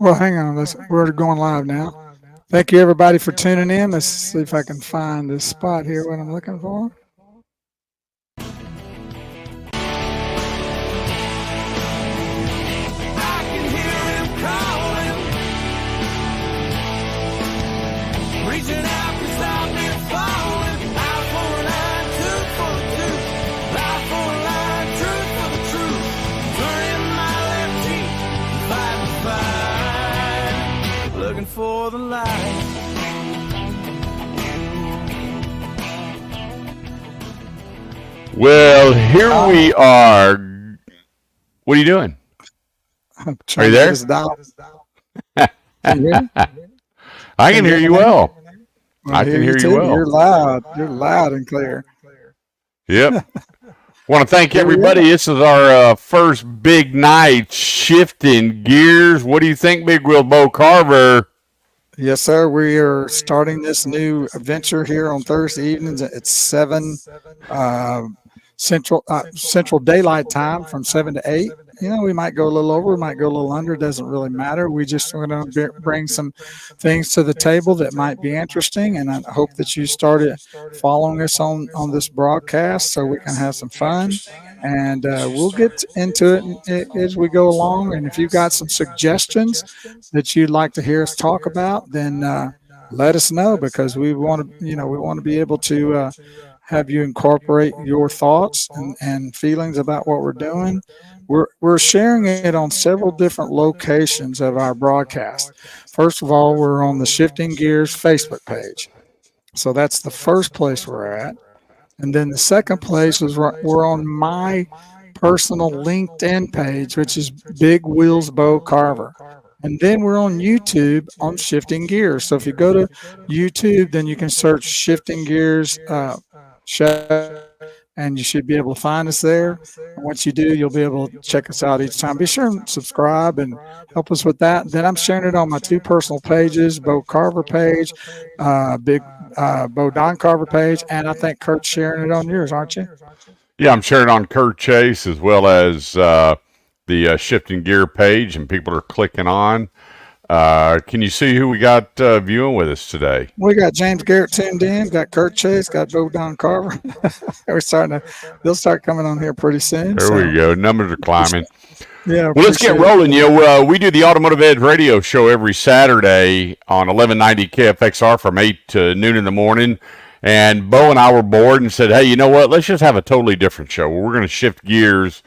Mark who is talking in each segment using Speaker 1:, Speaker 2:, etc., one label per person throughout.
Speaker 1: Well, hang on. We're going live now. Thank you, everybody, for tuning in. Let's see if I can find this spot here, what I'm looking for.
Speaker 2: I can hear him calling, reaching out 'cause I've been falling. Out for a line, two for a two. Out for a line, truth for the truth. Turning my left cheek, fight the fight, looking for the light.
Speaker 3: Well, here we are. What are you doing?
Speaker 1: I'm
Speaker 3: Are
Speaker 1: trying
Speaker 3: you
Speaker 1: to get
Speaker 3: there?
Speaker 1: us down. Can you hear me?
Speaker 3: I
Speaker 1: Can
Speaker 3: can
Speaker 1: you
Speaker 3: hear
Speaker 1: hear
Speaker 3: you
Speaker 1: me now?
Speaker 3: well.
Speaker 1: Well,
Speaker 3: I can hear you
Speaker 1: too. You're
Speaker 3: well.
Speaker 1: loud. You're loud and clear.
Speaker 3: Yep. Want to thank
Speaker 1: Here we
Speaker 3: everybody.
Speaker 1: are.
Speaker 3: This is our first big night shifting gears. What do you think, Big Wheel Bo Carver?
Speaker 1: Yes, sir. We are starting this new adventure here on Thursday evenings at 7 uh, Central Daylight Time from 7 to 8. You know, we might go a little over, we might go a little under. It doesn't really matter. We just want to bring some things to the table that might be interesting, and I hope that you started following us on this broadcast so we can have some fun. And we'll get into it as we go along. And if you've got some suggestions that you'd like to hear us talk about, then let us know because we want to, we want to be able to have you incorporate your thoughts and feelings about what we're doing. We're sharing it on several different locations of our broadcast. First of all, we're on the Shifting Gears Facebook page. So that's the first place we're at. And then the second place is we're on my personal LinkedIn page, which is Big Wheels Bo Carver. And then we're on YouTube on Shifting Gears. So if you go to YouTube, then you can search Shifting Gears show, and you should be able to find us there. And once you do, you'll be able to check us out each time. Be sure and subscribe and help us with that. Then I'm sharing it on my two personal pages, Bo Carver page, Big Bo Don Carver page, and I think Kurt's sharing it on yours, aren't you?
Speaker 3: Yeah, I'm sharing on Kurt Chase as well as the shifting gear page, and people are clicking on. Can you see who we got viewing with us today?
Speaker 1: We got James Garrett tuned in, got Kurt Chase, got Bo Don Carver. They'll start coming on here pretty soon.
Speaker 3: There we go. Numbers are climbing.
Speaker 1: Yeah.
Speaker 3: Well, let's get rolling. We do the Automotive Edge radio show every Saturday on 1190 KFXR from 8 to noon in the morning. And Bo and I were bored and said, hey, you know what? Let's just have a totally different show. We're going to shift gears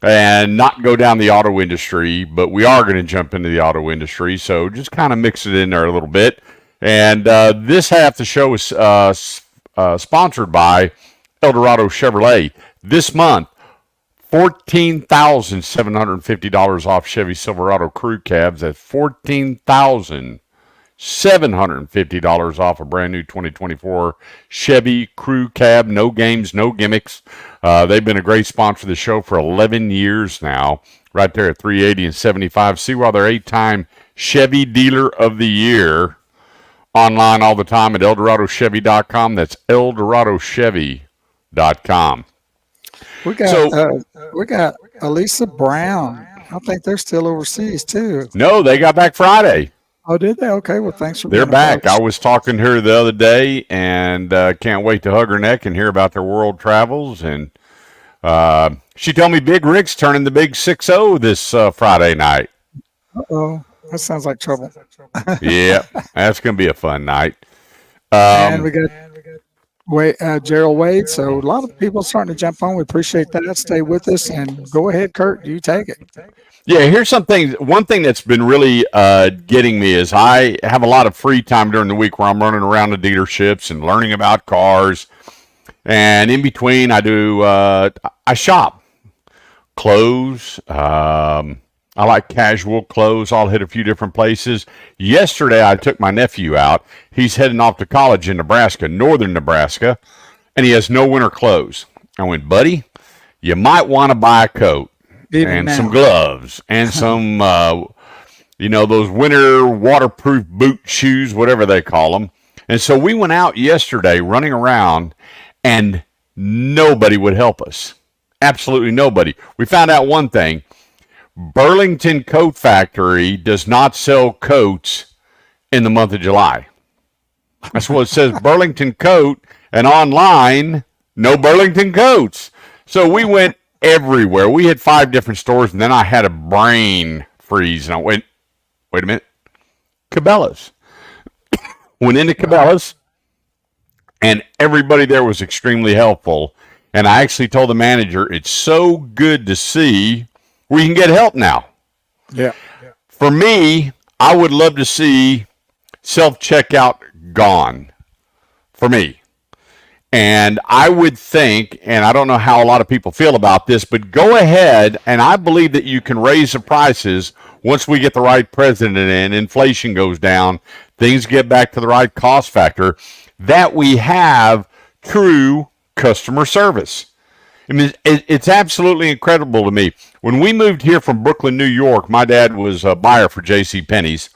Speaker 3: and not go down the auto industry, but we are going to jump into the auto industry. So just kind of mix it in there a little bit. And this half the show is sponsored by Eldorado Chevrolet. This month, $14,750 off Chevy Silverado crew cabs. That's $14,750 off a brand new 2024 Chevy crew cab. No games, no gimmicks. They've been a great sponsor of the show for 11 years now. Right there at 380 and 75. See why they're 8-time Chevy Dealer of the Year. Online all the time at EldoradoChevy.com. That's EldoradoChevy.com.
Speaker 1: We got Elisa Brown. I think they're still overseas too.
Speaker 3: No, they got back Friday.
Speaker 1: Oh, did they? Okay. Well, thanks for
Speaker 3: They're
Speaker 1: being
Speaker 3: back.
Speaker 1: a
Speaker 3: I was talking to her the other day, and can't wait to hug her neck and hear about their world travels. And she told me Big Rick's turning the big 6-0 this Friday night.
Speaker 1: Uh-oh. That sounds like trouble.
Speaker 3: Yeah, that's going to be a fun night.
Speaker 1: And we got Gerald Wade. So a lot of people starting to jump on. We appreciate that. Stay with us and go ahead, Kurt. You take it.
Speaker 3: Yeah, here's something. One thing that's been really getting me is I have a lot of free time during the week where I'm running around the dealerships and learning about cars. And in between, I do I shop clothes. I like casual clothes. I'll hit a few different places. Yesterday, I took my nephew out. He's heading off to college in Nebraska, northern Nebraska, and he has no winter clothes. I went, buddy, you might want to buy a coat and some gloves and some, those winter waterproof boot shoes, whatever they call them. And so we went out yesterday running around, and nobody would help us. Absolutely nobody. We found out one thing. Burlington Coat Factory does not sell coats in the month of July. That's what it says, Burlington Coat, and online, no Burlington coats. So we went everywhere. We had 5 different stores, and then I had a brain freeze, and I went, wait a minute, Cabela's. Went into Cabela's, and everybody there was extremely helpful. And I actually told the manager, it's so good to see where you can get help now.
Speaker 1: Yeah.
Speaker 3: For me, I would love to see self-checkout gone for me. And I would think, and I don't know how a lot of people feel about this, but go ahead, and I believe that you can raise the prices once we get the right president in, inflation goes down, things get back to the right cost factor, that we have true customer service. I mean, it's absolutely incredible to me. When we moved here from Brooklyn, New York, my dad was a buyer for J.C. Penney's.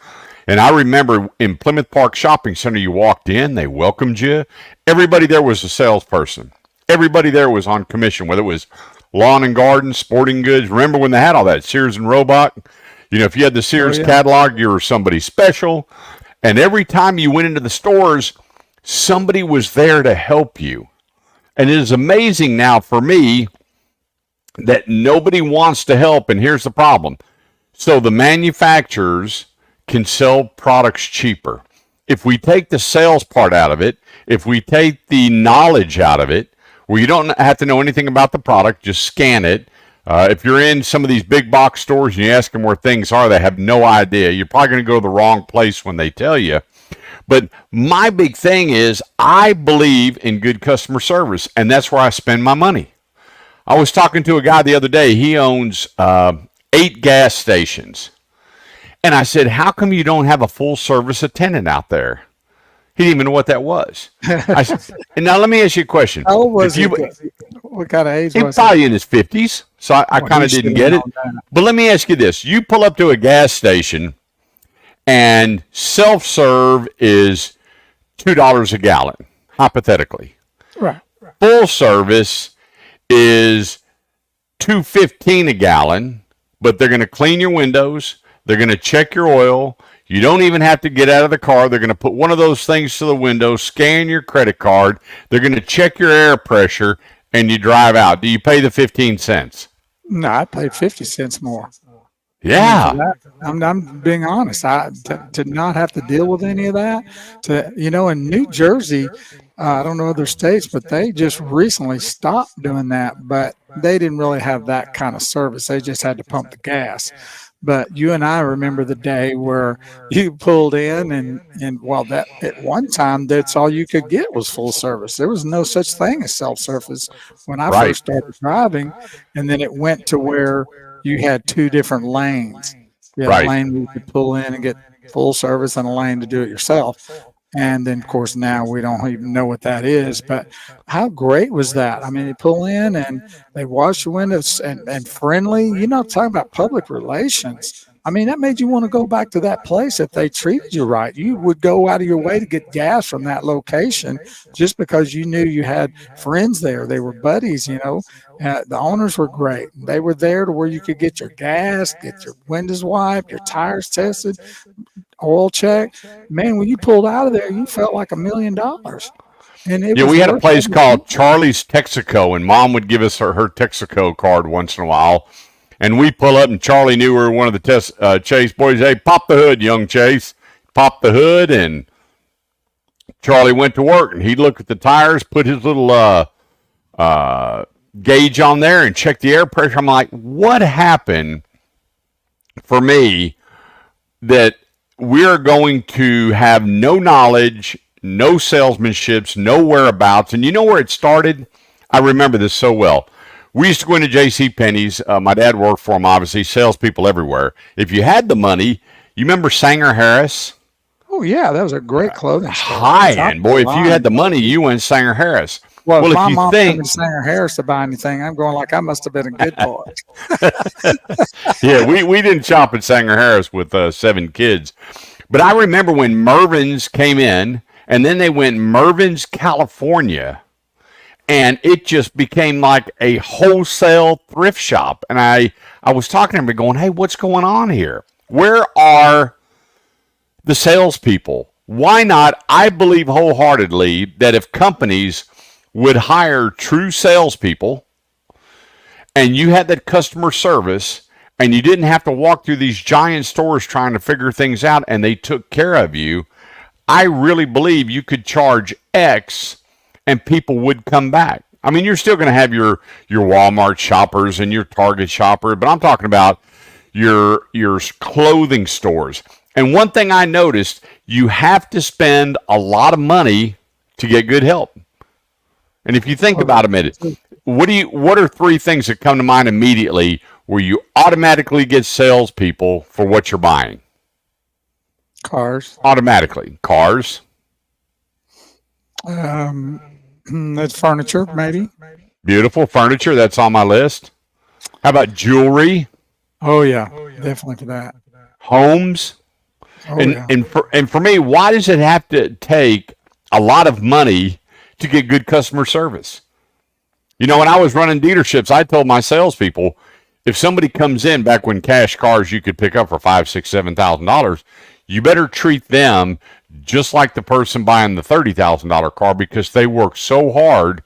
Speaker 3: And I remember in Plymouth Park Shopping Center, you walked in, they welcomed you. Everybody there was a salesperson. Everybody there was on commission, whether it was lawn and garden, sporting goods. Remember when they had all that, Sears and Roebuck? You know, if you had the Sears catalog, you were somebody special. And every time you went into the stores, somebody was there to help you. And it is amazing now for me that nobody wants to help. And here's the problem. So the manufacturers can sell products cheaper. If we take the sales part out of it, if we take the knowledge out of it, where you don't have to know anything about the product, just scan it. If you're in some of these big box stores and you ask them where things are, they have no idea. You're probably going to go to the wrong place when they tell you. But my big thing is I believe in good customer service, and that's where I spend my money. I was talking to a guy the other day. He owns 8 gas stations. And I said, how come you don't have a full-service attendant out there? He didn't even know what that was. I said, and now let me ask you a question.
Speaker 1: How old was he? What kind of age
Speaker 3: He
Speaker 1: was
Speaker 3: was probably in his 50s, so I kind of didn't get it. But let me ask you this. You pull up to a gas station, and self-serve is $2 a gallon, hypothetically.
Speaker 1: Right.
Speaker 3: Full service is $2.15 a gallon, but they're going to clean your windows. They're going to check your oil. You don't even have to get out of the car. They're going to put one of those things to the window, scan your credit card. They're going to check your air pressure, and you drive out. Do you pay the 15 cents?
Speaker 1: No, I paid 50 cents more.
Speaker 3: Yeah.
Speaker 1: I'm being honest. To not have to deal with any of that. In New Jersey, I don't know other states, but they just recently stopped doing that. But they didn't really have that kind of service. They just had to pump the gas. But you and I remember the day where you pulled in and that at one time, that's all you could get was full service. There was no such thing as self-service when I first started driving. And then it went to where you had 2 different lanes. You had a lane where you could pull in and get full service and a lane to do it yourself. And then, of course, now we don't even know what that is. But how great was that? I mean, they pull in and they wash the windows and friendly. Talking about public relations. I mean, that made you want to go back to that place if they treated you right. You would go out of your way to get gas from that location just because you knew you had friends there. They were buddies, The owners were great. They were there to where you could get your gas, get your windows wiped, your tires tested, oil check. Man, when you pulled out of there, you felt like $1 million. And
Speaker 3: we had a place called Charlie's Texaco, and Mom would give us her Texaco card once in a while. And we pull up, and Charlie knew we were one of the Chase boys. Hey, pop the hood, young Chase. Pop the hood, and Charlie went to work, and he'd look at the tires, put his little gauge on there, and check the air pressure. I'm like, what happened for me that we're going to have no knowledge, no salesmanships, no whereabouts? And you know where it started? I remember this so well. We used to go into J.C. Penney's. My dad worked for him, obviously, salespeople everywhere. If you had the money, you remember Sanger Harris?
Speaker 1: Oh, yeah, that was a great clothing store.
Speaker 3: High-end. Boy, if you had the money, you went Sanger Harris.
Speaker 1: Well, if my mom took Sanger Harris to buy anything, I'm going like I must have been a good boy.
Speaker 3: Yeah, we didn't shop at Sanger Harris with 7 kids. But I remember when Mervyn's came in, and then they went Mervyn's, California. and it just became like a wholesale thrift shop. And I was talking to him going, hey, what's going on here? Where are the salespeople? Why not? I believe wholeheartedly that if companies would hire true salespeople and you had that customer service and you didn't have to walk through these giant stores trying to figure things out and they took care of you, I really believe you could charge X and people would come back. I mean, you're still going to have your Walmart shoppers and your Target shopper, but I'm talking about your clothing stores. And one thing I noticed, you have to spend a lot of money to get good help. And if you think about it a minute, what are three things that come to mind immediately where you automatically get salespeople for what you're buying?
Speaker 1: Cars.
Speaker 3: Automatically. Cars.
Speaker 1: That's furniture, maybe.
Speaker 3: Beautiful furniture. That's on my list. How about jewelry?
Speaker 1: Oh yeah, definitely for that.
Speaker 3: Homes.
Speaker 1: Oh,
Speaker 3: and
Speaker 1: yeah.
Speaker 3: for me, why does it have to take a lot of money to get good customer service? You know, when I was running dealerships, I told my salespeople, if somebody comes in back when cash cars you could pick up for $5,000, $6,000, $7,000, you better treat them just like the person buying the $30,000 car because they work so hard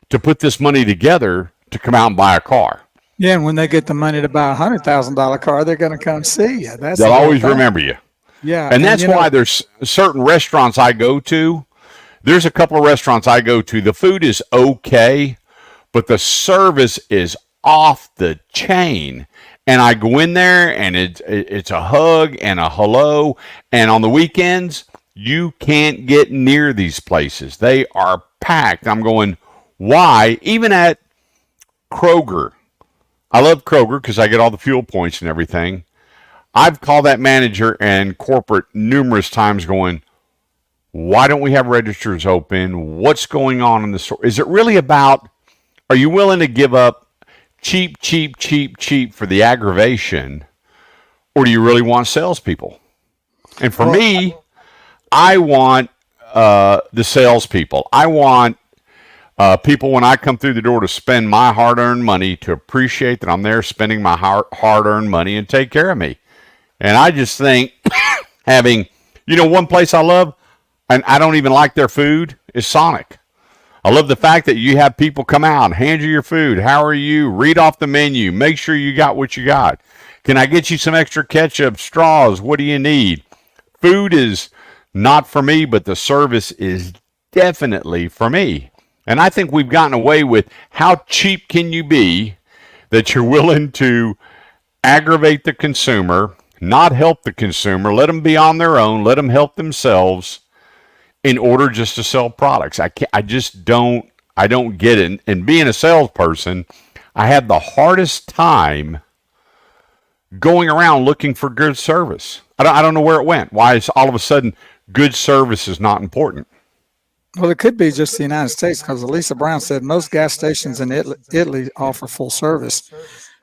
Speaker 3: to put this money together to come out and buy a car.
Speaker 1: Yeah, and when they get the money to buy $100,000 car, they're going to come see you. They'll
Speaker 3: always remember you.
Speaker 1: Yeah,
Speaker 3: and that's why there's certain restaurants I go to. There's a couple of restaurants I go to. The food is okay, but the service is off the chain. And I go in there, and it's a hug and a hello. And on the weekends, you can't get near these places. They are packed. I'm going, why? Even at Kroger. I love Kroger because I get all the fuel points and everything. I've called that manager and corporate numerous times going, why don't we have registers open? What's going on in the store? Is it really about, are you willing to give up cheap for the aggravation, or do you really want salespeople? And for me, I want the salespeople. I want people when I come through the door to spend my hard-earned money, to appreciate that I'm there spending my hard-earned money and take care of me. And I just think having, one place I love, and I don't even like their food, is Sonic. I love the fact that you have people come out, hand you your food. How are you? Read off the menu. Make sure you got what you got. Can I get you some extra ketchup, straws? What do you need? Food is not for me, but the service is definitely for me. And I think we've gotten away with how cheap can you be that you're willing to aggravate the consumer, not help the consumer, let them be on their own, let them help themselves in order just to sell products. I don't get it. And being a salesperson, I had the hardest time going around looking for good service. I don't know where it went. Why is all of a sudden good service is not important?
Speaker 1: Well, it could be just the United States, because Lisa Brown said most gas stations in Italy offer full service.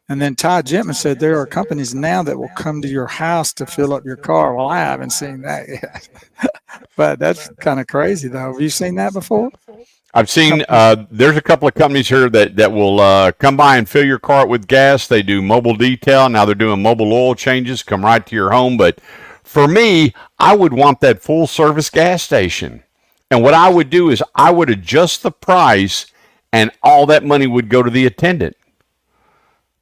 Speaker 1: And then Ty Gentman said there are companies now that will come to your house to fill up your car. Well, I haven't seen that yet. But that's kind of crazy, though. Have you seen that before?
Speaker 3: I've seen there's a couple of companies here that will come by and fill your cart with gas. They do mobile detail. Now they're doing mobile oil changes, come right to your home. But for me, I would want that full service gas station. And what I would do is I would adjust the price, and all that money would go to the attendant.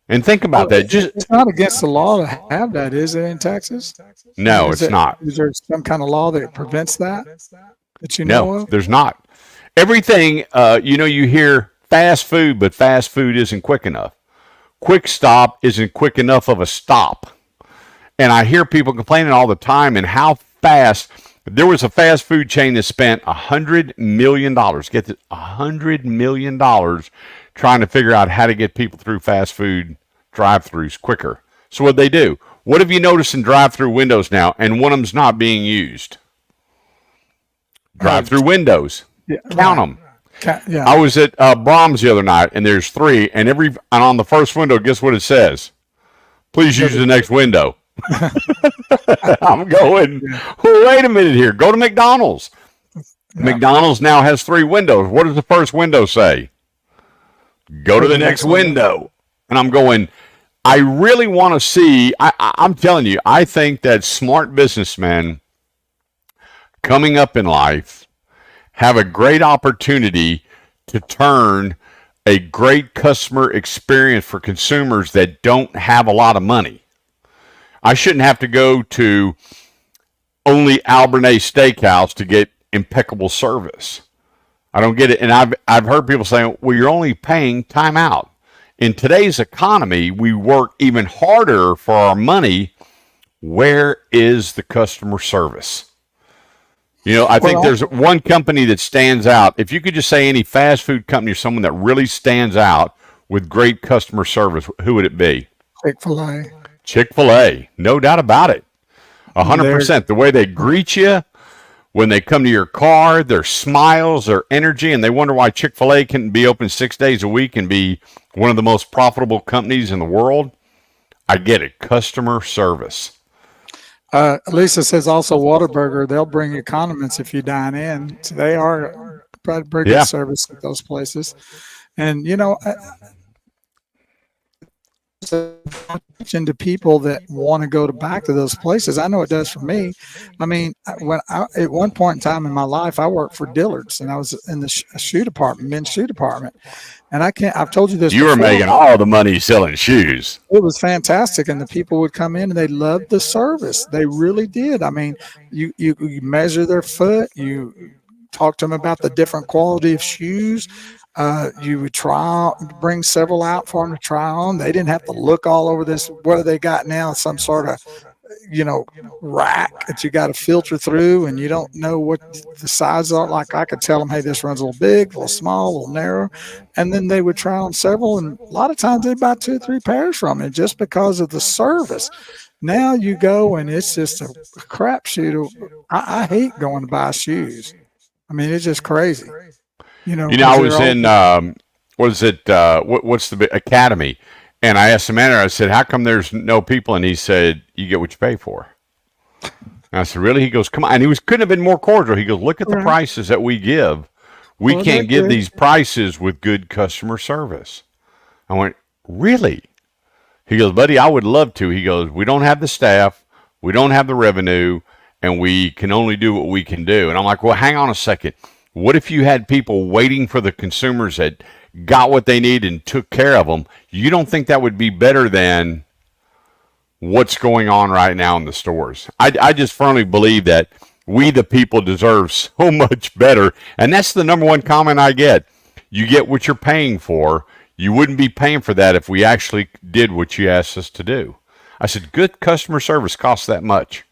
Speaker 3: And think about that.
Speaker 1: It's not against the law to have that, is it, in Texas?
Speaker 3: No, it's not.
Speaker 1: Is there some kind of law that prevents that you know of?
Speaker 3: No, there's not. Everything, you hear fast food, but fast food isn't quick enough. Quick stop isn't quick enough of a stop. And I hear people complaining all the time and how fast. There was a fast food chain that spent $100 million, get this, $100 million trying to figure out how to get people through fast food drive-thrus quicker. So what'd they do? What have you noticed in drive-through windows now? And one of them's not being used. Drive-through windows.
Speaker 1: Yeah,
Speaker 3: Count them.
Speaker 1: Yeah.
Speaker 3: I was at Brahms the other night, and there's 3, and on the first window, guess what it says? Please use the next window. I'm going, wait a minute here. Go to McDonald's. Yeah. McDonald's now has 3 windows. What does the first window say? Go to the next window. And I'm going, I really want to see. I'm telling you, I think that smart businessmen coming up in life have a great opportunity to turn a great customer experience for consumers that don't have a lot of money. I shouldn't have to go to only Albernay Steakhouse to get impeccable service. I don't get it. And I've heard people saying, well, you're only paying time out. In today's economy, we work even harder for our money. Where is the customer service? You know, I think there's one company that stands out. If you could just say any fast food company or someone that really stands out with great customer service, who would it be?
Speaker 1: Chick-fil-A.
Speaker 3: Chick-fil-A, no doubt about it. 100%. The way they greet you when they come to your car, their smiles, their energy, and they wonder why Chick-fil-A can be open 6 days a week and be one of the most profitable companies in the world. I get it. Customer service.
Speaker 1: Lisa says also Whataburger, they'll bring you condiments if you dine in. So they are pretty good service at those places. And, you know, to people that want to go back to those places. I know it does for me. I mean, at one point in time in my life, I worked for Dillard's and I was in the shoe department, men's shoe department. And I've told you this.
Speaker 3: You were making all the money selling shoes.
Speaker 1: It was fantastic. And the people would come in and they loved the service. They really did. I mean, you measure their foot, you talk to them about the different quality of shoes. You would bring several out for them to try on. They didn't have to look all over this. What do they got now? Some sort of, rack that you got to filter through, and you don't know what the sizes are. Like I could tell them, hey, this runs a little big, a little small, a little narrow. And then they would try on several, and a lot of times they'd buy 2 or 3 pairs from it just because of the service. Now you go and it's just a crapshoot. I hate going to buy shoes. I mean, it's just crazy.
Speaker 3: I was in, what's the Academy? And I asked the manager, I said, how come there's no people? And he said, you get what you pay for. And I said, really? He goes, come on. And he couldn't have been more cordial. He goes, look at the prices that we give. We can't give these prices with good customer service. I went, really? He goes, buddy, I would love to. He goes, we don't have the staff. We don't have the revenue. And we can only do what we can do. And I'm like, well, hang on a second. What if you had people waiting for the consumers that got what they need and took care of them? You don't think that would be better than what's going on right now in the stores? I just firmly believe that we, the people, deserve so much better. And that's the number one comment I get. You get what you're paying for. You wouldn't be paying for that if we actually did what you asked us to do. I said, good customer service costs that much.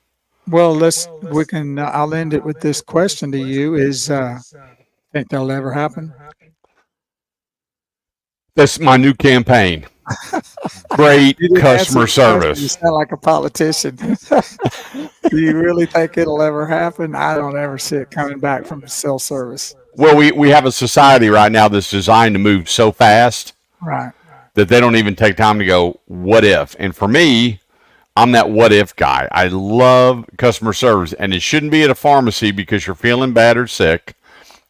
Speaker 1: Well, I'll end it with this question to you is, think that'll ever happen?
Speaker 3: That's my new campaign. Great customer service.
Speaker 1: You sound like a politician. Do you really think it'll ever happen? I don't ever see it coming back from cell service.
Speaker 3: Well, we have a society right now that's designed to move so fast,
Speaker 1: right,
Speaker 3: that they don't even take time to go, what if? And for me, I'm that what if guy. I love customer service, and it shouldn't be at a pharmacy because you're feeling bad or sick,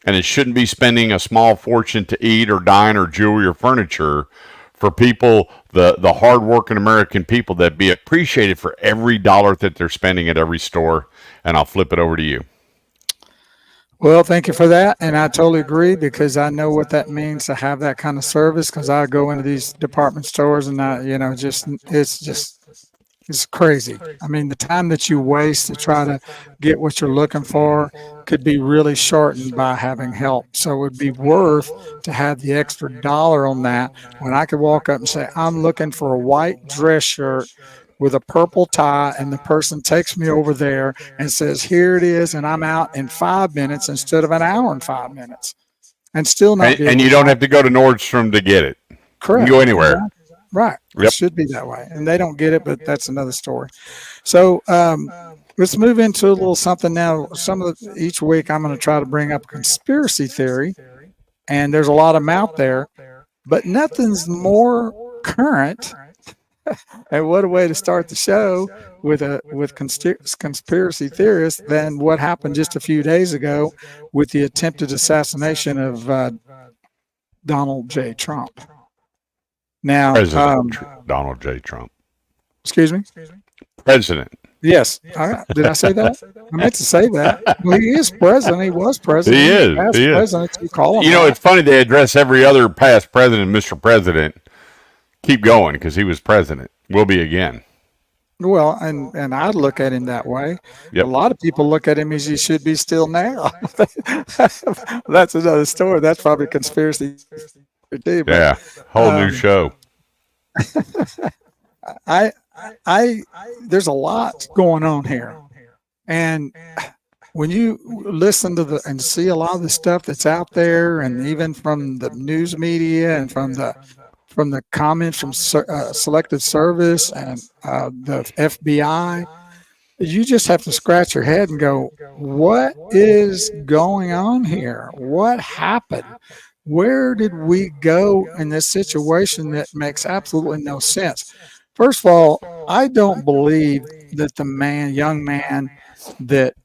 Speaker 3: and it shouldn't be spending a small fortune to eat or dine or jewelry or furniture. For people, the hardworking American people, that be appreciated for every dollar that they're spending at every store. And I'll flip it over to you.
Speaker 1: Well, thank you for that. And I totally agree, because I know what that means to have that kind of service, because I go into these department stores and it's crazy. I mean, the time that you waste to try to get what you're looking for could be really shortened by having help. So it would be worth to have the extra dollar on that, when I could walk up and say, I'm looking for a white dress shirt with a purple tie, and the person takes me over there and says, here it is, and I'm out in 5 minutes instead of an hour and 5 minutes. And still not.
Speaker 3: And you don't have to go to Nordstrom to get it.
Speaker 1: Correct.
Speaker 3: You can go anywhere.
Speaker 1: Right. Yep. It should be that way. And they don't get it, but that's another story. So let's move into a little something now. Each week I'm going to try to bring up a conspiracy theory, and there's a lot of them out there, but nothing's more current. And what a way to start the show with conspiracy theorists than what happened just a few days ago with the attempted assassination of Donald J. Trump. Now,
Speaker 3: President Donald J. Trump.
Speaker 1: excuse me.
Speaker 3: President.
Speaker 1: Yes. Did I say that? I meant to say that. Well, he is president. He was president.
Speaker 3: He is.
Speaker 1: Past
Speaker 3: He is.
Speaker 1: president. You call him.
Speaker 3: You know,
Speaker 1: that.
Speaker 3: it's funny they address every other past president, Mr. President. Keep going because he was president. Will be again.
Speaker 1: Well, and I look at him that way.
Speaker 3: Yep.
Speaker 1: A lot of people look at him as he should be still now. That's another story. That's probably conspiracy. Too, but,
Speaker 3: Yeah. Whole new show.
Speaker 1: There's a lot going on here, and when you listen to and see a lot of the stuff that's out there, and even from the news media and from the comments from Selective Service and the FBI, you just have to scratch your head and go, what is going on here? What happened? Where did we go in this situation that makes absolutely no sense? First of all, I don't believe that the young man that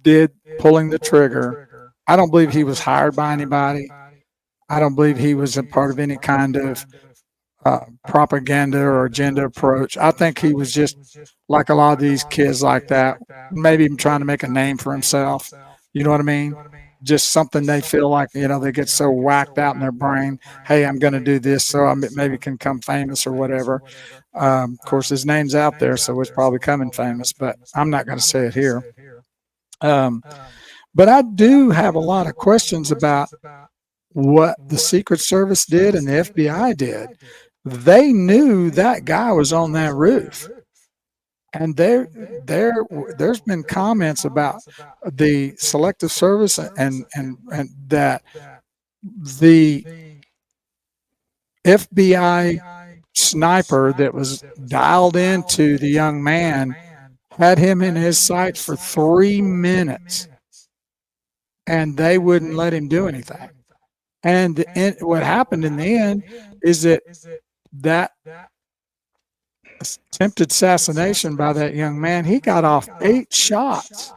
Speaker 1: did pulling the trigger, I don't believe he was hired by anybody. I don't believe he was a part of any kind of propaganda or agenda approach. I think he was just like a lot of these kids like that, maybe even trying to make a name for himself. You know what I mean? Just something they feel like, they get so whacked out in their brain. Hey, I'm going to do this so I maybe can become famous or whatever. Of course, his name's out there, so it's probably coming famous, but I'm not going to say it here. But I do have a lot of questions about what the Secret Service did and the FBI did. They knew that guy was on that roof. And there's been comments about the Selective Service and that the FBI sniper that was dialed into the young man had him in his sights for 3 minutes, and they wouldn't let him do anything. And what happened in the end is that attempted assassination by that young man, he got off 8 shots.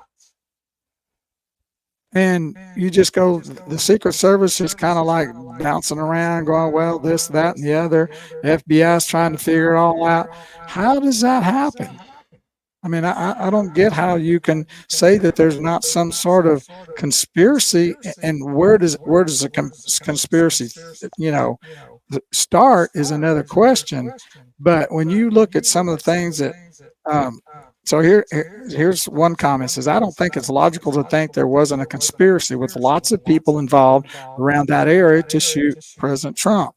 Speaker 1: And you just go, the Secret Service is kind of like bouncing around, going, well, this, that, and the other. FBI is trying to figure it all out. How does that happen? I mean, I don't get how you can say that there's not some sort of conspiracy, and where does a conspiracy, start is another question. But when you look at some of the things that, so here's one comment. It says, I don't think it's logical to think there wasn't a conspiracy with lots of people involved around that area to shoot President Trump.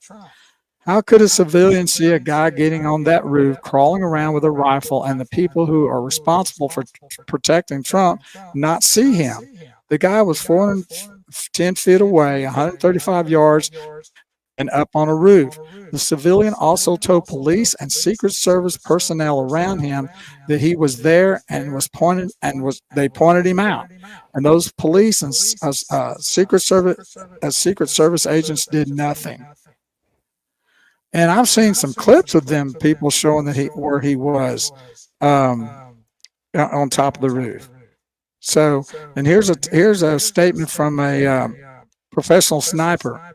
Speaker 1: How could a civilian see a guy getting on that roof, crawling around with a rifle, and the people who are responsible for protecting Trump not see him? The guy was 410 feet away, 135 yards, and up on a roof. The civilian also told police and Secret Service personnel around him that he was there and they pointed him out. And those police and Secret Service agents did nothing. And I've seen some clips of them people showing that where he was on top of the roof. So, and here's a statement from a professional sniper.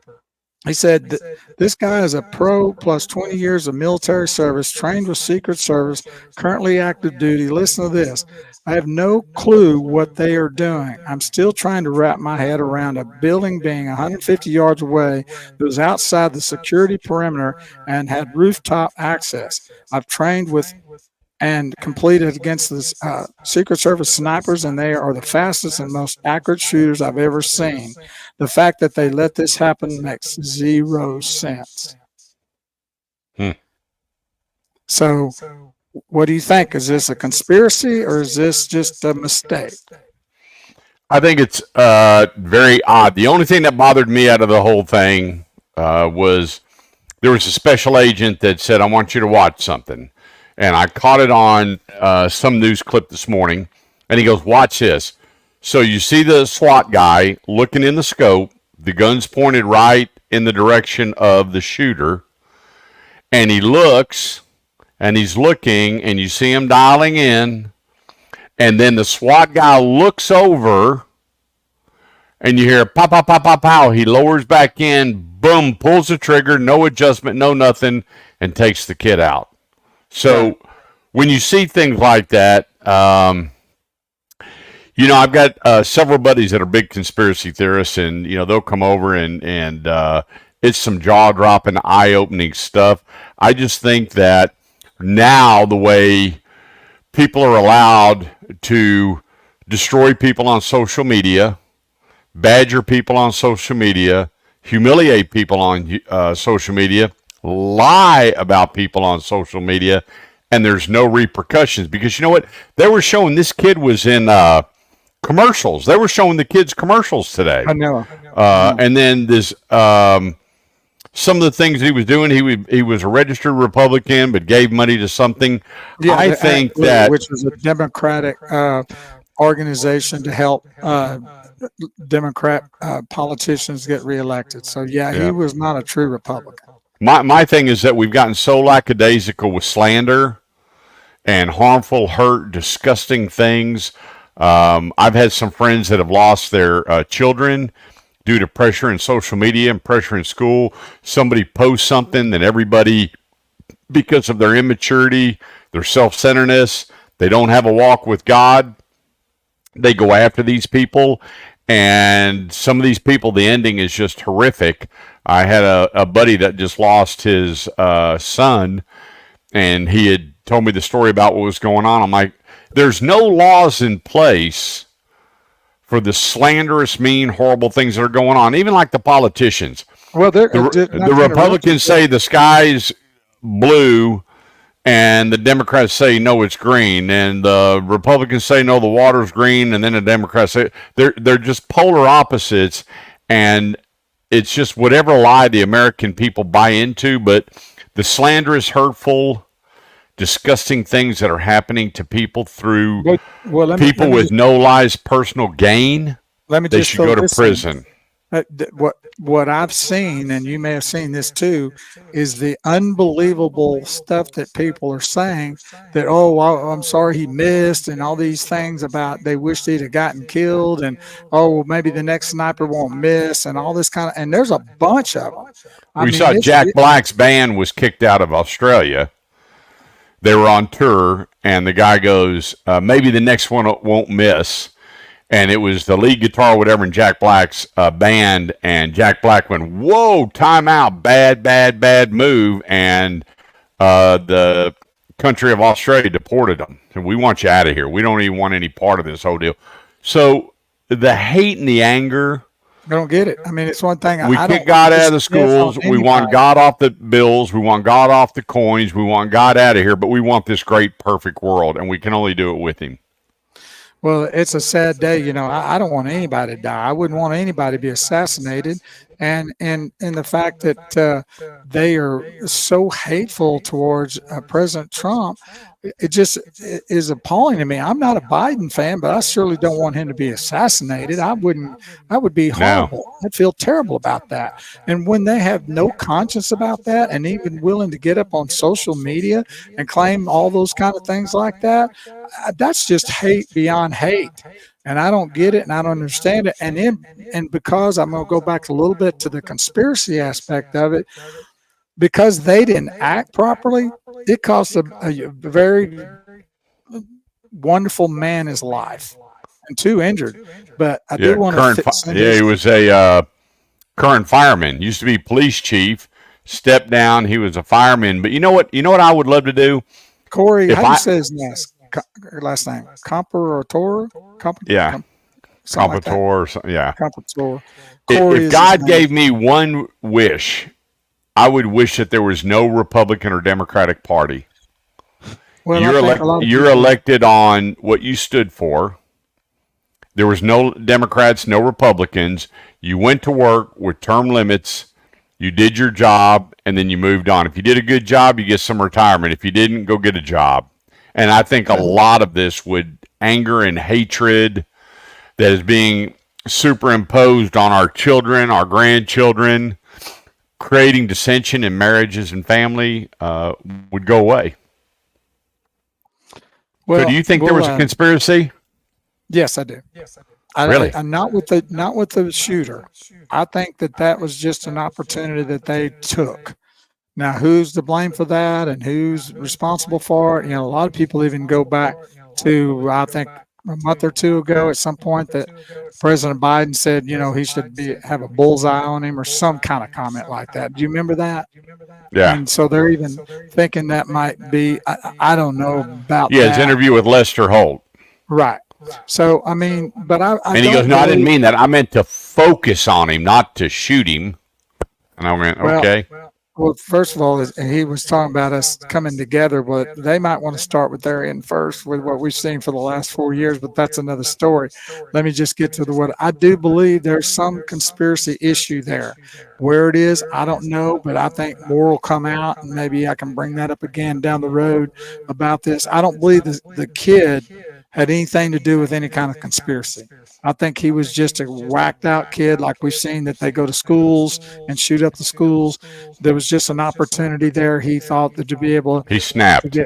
Speaker 1: He said, this guy is a pro plus 20 years of military service, trained with Secret Service, currently active duty. Listen to this. I have no clue what they are doing. I'm still trying to wrap my head around a building being 150 yards away that was outside the security perimeter and had rooftop access. I've trained with and completed against the Secret Service snipers, and they are the fastest and most accurate shooters I've ever seen. The fact that they let this happen makes zero sense. So what do you think? Is this a conspiracy or is this just a mistake?
Speaker 3: I think it's very odd. The only thing that bothered me out of the whole thing was there was a special agent that said, I want you to watch something. And I caught it on some news clip this morning. And he goes, watch this. So you see the SWAT guy looking in the scope. The gun's pointed right in the direction of the shooter. And he looks, and he's looking, and you see him dialing in. And then the SWAT guy looks over, and you hear pow, pow, pow, pow, pow. He lowers back in, boom. boom, pulls the trigger, no adjustment, no nothing, and takes the kid out. So when you see things like that, I've got several buddies that are big conspiracy theorists, and they'll come over and it's some jaw-dropping, eye-opening stuff. I just think that now the way people are allowed to destroy people on social media, badger people on social media, humiliate people on social media, lie about people on social media, and there's no repercussions. Because you know what? They were showing this kid was in commercials. They were showing the kids commercials today.
Speaker 1: I know.
Speaker 3: And then this, some of the things he was doing, he was a registered Republican, but gave money to something.
Speaker 1: Yeah,
Speaker 3: I think that,
Speaker 1: which is a Democratic organization to help Democrat politicians get reelected. So he was not a true Republican.
Speaker 3: my thing is that we've gotten so lackadaisical with slander and harmful, hurt, disgusting things. I've had some friends that have lost their children due to pressure in social media and pressure in school. Somebody posts something, and everybody, because of their immaturity, their self-centeredness, they don't have a walk with God, they go after these people. And some of these people, the ending is just horrific. I had a buddy that just lost his son, and he had told me the story about what was going on. I'm like, there's no laws in place for the slanderous, mean, horrible things that are going on, even like the politicians.
Speaker 1: Well,
Speaker 3: the Republicans say the sky's blue, and the Democrats say no, it's green, and the Republicans say no, the water's green, and then the Democrats say they're just polar opposites, and it's just whatever lie the American people buy into. But the slanderous, hurtful, disgusting things that are happening to people through people with no lies, personal gain, they should go to prison.
Speaker 1: What I've seen, and you may have seen this too, is the unbelievable stuff that people are saying that, I'm sorry he missed, and all these things about they wish he'd have gotten killed, and maybe the next sniper won't miss, and all this kind of, and there's a bunch of them.
Speaker 3: We saw Jack Black's band was kicked out of Australia. They were on tour, and the guy goes, maybe the next one won't miss. And it was the lead guitar, whatever, in Jack Black's band. And Jack Black went, whoa, time out, bad move. And the country of Australia deported them. And we want you out of here. We don't even want any part of this whole deal. So the hate and the anger.
Speaker 1: I don't get it. I mean, it's one thing.
Speaker 3: We kick God out of the schools. We want God off the bills. We want God off the coins. We want God out of here. But we want this great, perfect world. And we can only do it with him.
Speaker 1: Well, it's a sad day. I don't want anybody to die. I wouldn't want anybody to be assassinated. And the fact that they are so hateful towards President Trump, it just is appalling to me. I'm not a Biden fan, but I surely don't want him to be assassinated. I wouldn't. That would be horrible. No. I'd feel terrible about that. And when they have no conscience about that, and even willing to get up on social media and claim all those kind of things like that, that's just hate beyond hate. And I don't get it, and I don't understand it. And because I'm going to go back a little bit to the conspiracy aspect of it, because they didn't act properly, it cost a very wonderful man his life and 2 injured. But I do want to.
Speaker 3: He was a current fireman. Used to be police chief. Stepped down. He was a fireman. But you know what? You know what I would love to do,
Speaker 1: Corey. How do you say his last name? Comparator?
Speaker 3: Yeah. Comparator. Yeah.
Speaker 1: Comparator.
Speaker 3: If God gave me one wish, I would wish that there was no Republican or Democratic Party. Well, you're elected on what you stood for. There was no Democrats, no Republicans. You went to work with term limits. You did your job, and then you moved on. If you did a good job, you get some retirement. If you didn't, go get a job. And I think a lot of this would anger and hatred that is being superimposed on our children, our grandchildren, creating dissension in marriages and family would go away. Well, so do you think there was a conspiracy?
Speaker 1: Yes, I do.
Speaker 3: Really?
Speaker 1: Not with the shooter. I think that was just an opportunity that they took. Now, who's to blame for that and who's responsible for it? You know, a lot of people even go back to, I think, a month or two ago at some point that President Biden said, you know, he should have a bullseye on him or some kind of comment like that. Do you remember that?
Speaker 3: Yeah.
Speaker 1: And so they're even thinking that might be, I don't know about
Speaker 3: Yeah, his
Speaker 1: that.
Speaker 3: interview with Lester Holt.
Speaker 1: Right. So, I mean, but I
Speaker 3: And he goes, no, I didn't mean that. I meant to focus on him, not to shoot him. And I went, okay.
Speaker 1: Well, first of all, he was talking about us coming together, but they might want to start with their end first with what we've seen for the last 4 years, but that's another story. Let me just get to what I do believe there's some conspiracy issue there. Where it is, I don't know, but I think more will come out, and maybe I can bring that up again down the road about this. I don't believe the kid had anything to do with any kind of conspiracy. I think he was just a whacked out kid, like we've seen that they go to schools and shoot up the schools. There was just an opportunity there. He thought that to be able
Speaker 3: He
Speaker 1: to
Speaker 3: snapped.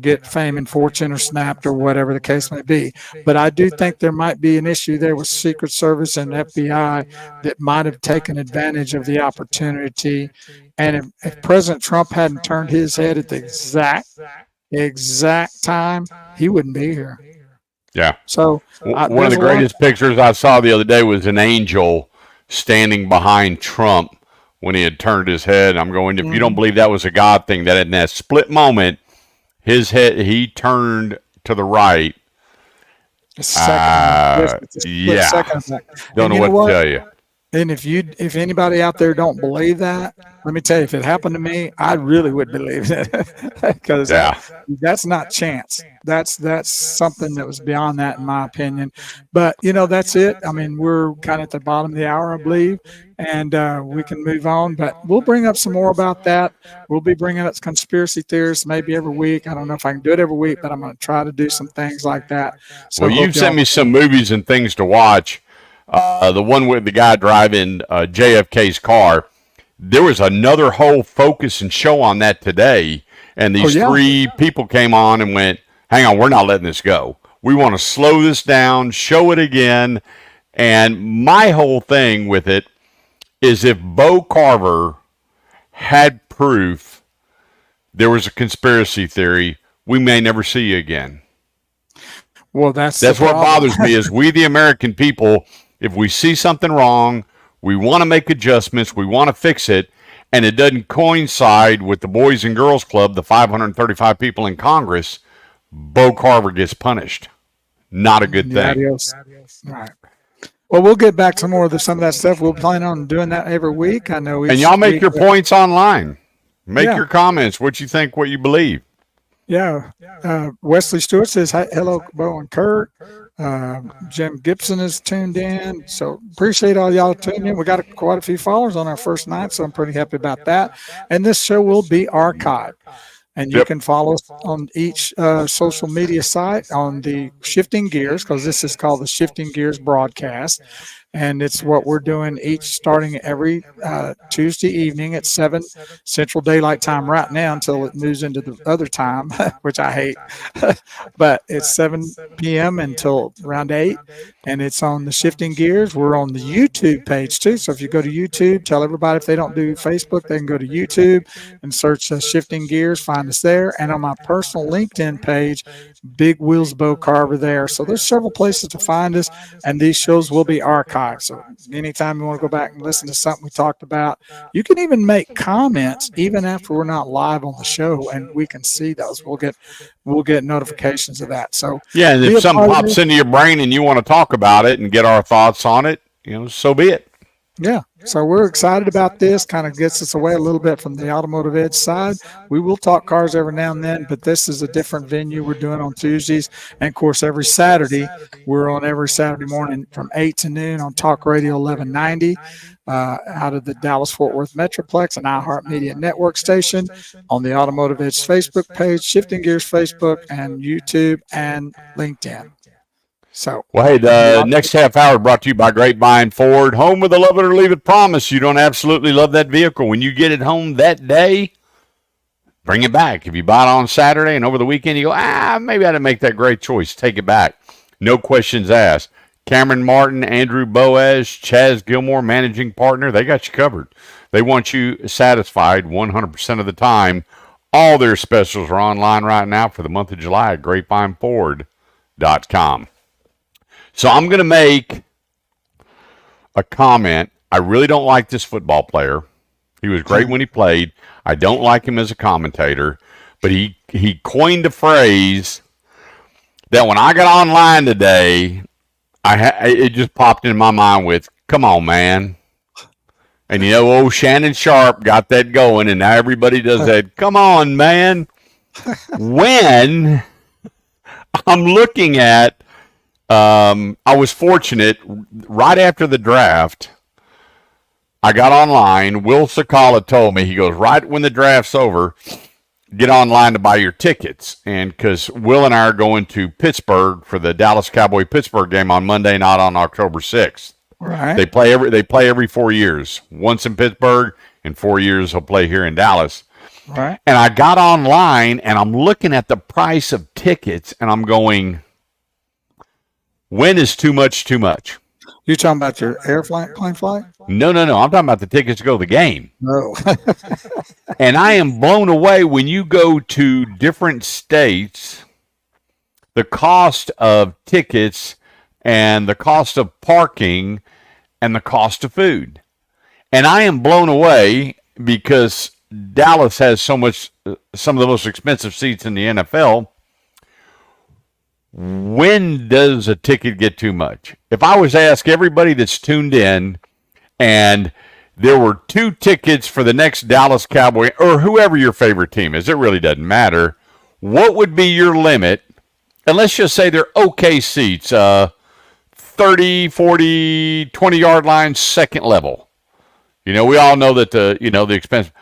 Speaker 1: get fame and fortune or snapped or whatever the case may be. But I do think there might be an issue there with Secret Service and FBI that might have taken advantage of the opportunity. And if President Trump hadn't turned his head at the exact time, he wouldn't be here.
Speaker 3: Yeah.
Speaker 1: So
Speaker 3: One of the greatest pictures I saw the other day was an angel standing behind Trump when he had turned his head. I'm going, if you don't believe that was a God thing, that in that split moment, his head, he turned to the right.
Speaker 1: Second.
Speaker 3: Don't know what to tell you.
Speaker 1: And if anybody out there don't believe that, let me tell you, if it happened to me, I really would believe it because that's not chance. That's something that was beyond that, in my opinion. But that's it. I mean, we're kind of at the bottom of the hour, I believe, and we can move on. But we'll bring up some more about that. We'll be bringing up conspiracy theories maybe every week. I don't know if I can do it every week, but I'm going to try to do some things like that. So
Speaker 3: well, you've sent me some movies and things to watch. The one with the guy driving JFK's car, there was another whole focus and show on that today. And these three people came on and went, hang on, we're not letting this go. We want to slow this down, show it again. And my whole thing with it is if Bo Carver had proof there was a conspiracy theory, we may never see you again.
Speaker 1: Well, that's
Speaker 3: what bothers me is we, the American people, if we see something wrong, we want to make adjustments, we want to fix it, and it doesn't coincide with the Boys and Girls Club, the 535 people in Congress, Bo Carver gets punished. Not a good thing.
Speaker 1: Adios. Right. Well, we'll get back to some of that stuff. We'll plan on doing that every week. I know.
Speaker 3: And y'all make your points online. Make your comments, what you think, what you believe.
Speaker 1: Yeah. Wesley Stewart says, hello, Bo and Kurt. Jim Gibson is tuned in. So appreciate all y'all tuning in. We got quite a few followers on our first night, so I'm pretty happy about that. And this show will be archived. And you can follow us on each social media site on the Shifting Gears, because this is called the Shifting Gears broadcast. And it's what we're doing starting every Tuesday evening at 7 Central Daylight Time right now until it moves into the other time, which I hate. But it's 7 p.m. until around 8. And it's on the Shifting Gears. We're on the YouTube page too. So if you go to YouTube, tell everybody if they don't do Facebook, they can go to YouTube and search Shifting Gears, find us there. And on my personal LinkedIn page, Big Wheels Bo Carver there. So there's several places to find us, and these shows will be archived. So anytime you want to go back and listen to something we talked about, you can even make comments even after we're not live on the show, and we can see those. We'll get notifications of that. So
Speaker 3: yeah, and if something pops into your brain and you want to talk about it and get our thoughts on it, so be it.
Speaker 1: Yeah. So we're excited about this. Kind of gets us away a little bit from the Automotive Edge side. We will talk cars every now and then, but this is a different venue we're doing on Tuesdays. And of course, every Saturday, we're on every Saturday morning from 8 to noon on Talk Radio 1190 out of the Dallas-Fort Worth Metroplex and iHeartMedia Network station, on the Automotive Edge Facebook page, Shifting Gears Facebook, and YouTube and LinkedIn. So,
Speaker 3: well, hey, the next half hour brought to you by Grapevine Ford, home with a love it or leave it promise. You don't absolutely love that vehicle. When you get it home that day, bring it back. If you buy it on Saturday and over the weekend, you go, maybe I didn't make that great choice. Take it back. No questions asked. Cameron Martin, Andrew Boaz, Chaz Gilmore, managing partner, they got you covered. They want you satisfied 100% of the time. All their specials are online right now for the month of July at grapevine.com. So I'm going to make a comment. I really don't like this football player. He was great when he played. I don't like him as a commentator, but he coined a phrase that when I got online today, it just popped in my mind with, come on, man. And old Shannon Sharp got that going, and now everybody does that. Come on, man. When I'm looking at, I was fortunate right after the draft, I got online. Will Sakala told me, he goes, right when the draft's over, get online to buy your tickets. And because Will and I are going to Pittsburgh for the Dallas Cowboy Pittsburgh game on Monday night on October 6th.
Speaker 1: Right.
Speaker 3: They play every 4 years. Once in Pittsburgh, in 4 years they'll play here in Dallas.
Speaker 1: Right.
Speaker 3: And I got online and I'm looking at the price of tickets and I'm going, when is too much too much?
Speaker 1: You talking about your plane flight?
Speaker 3: No. I'm talking about the tickets to go to the game.
Speaker 1: No.
Speaker 3: And I am blown away when you go to different states, the cost of tickets and the cost of parking and the cost of food. And I am blown away because Dallas has some of the most expensive seats in the NFL. When does a ticket get too much? If I was to ask everybody that's tuned in and there were 2 tickets for the next Dallas Cowboy or whoever your favorite team is, it really doesn't matter, what would be your limit? And let's just say they're okay seats, 30, 40, 20-yard line, second level. We all know that the expense.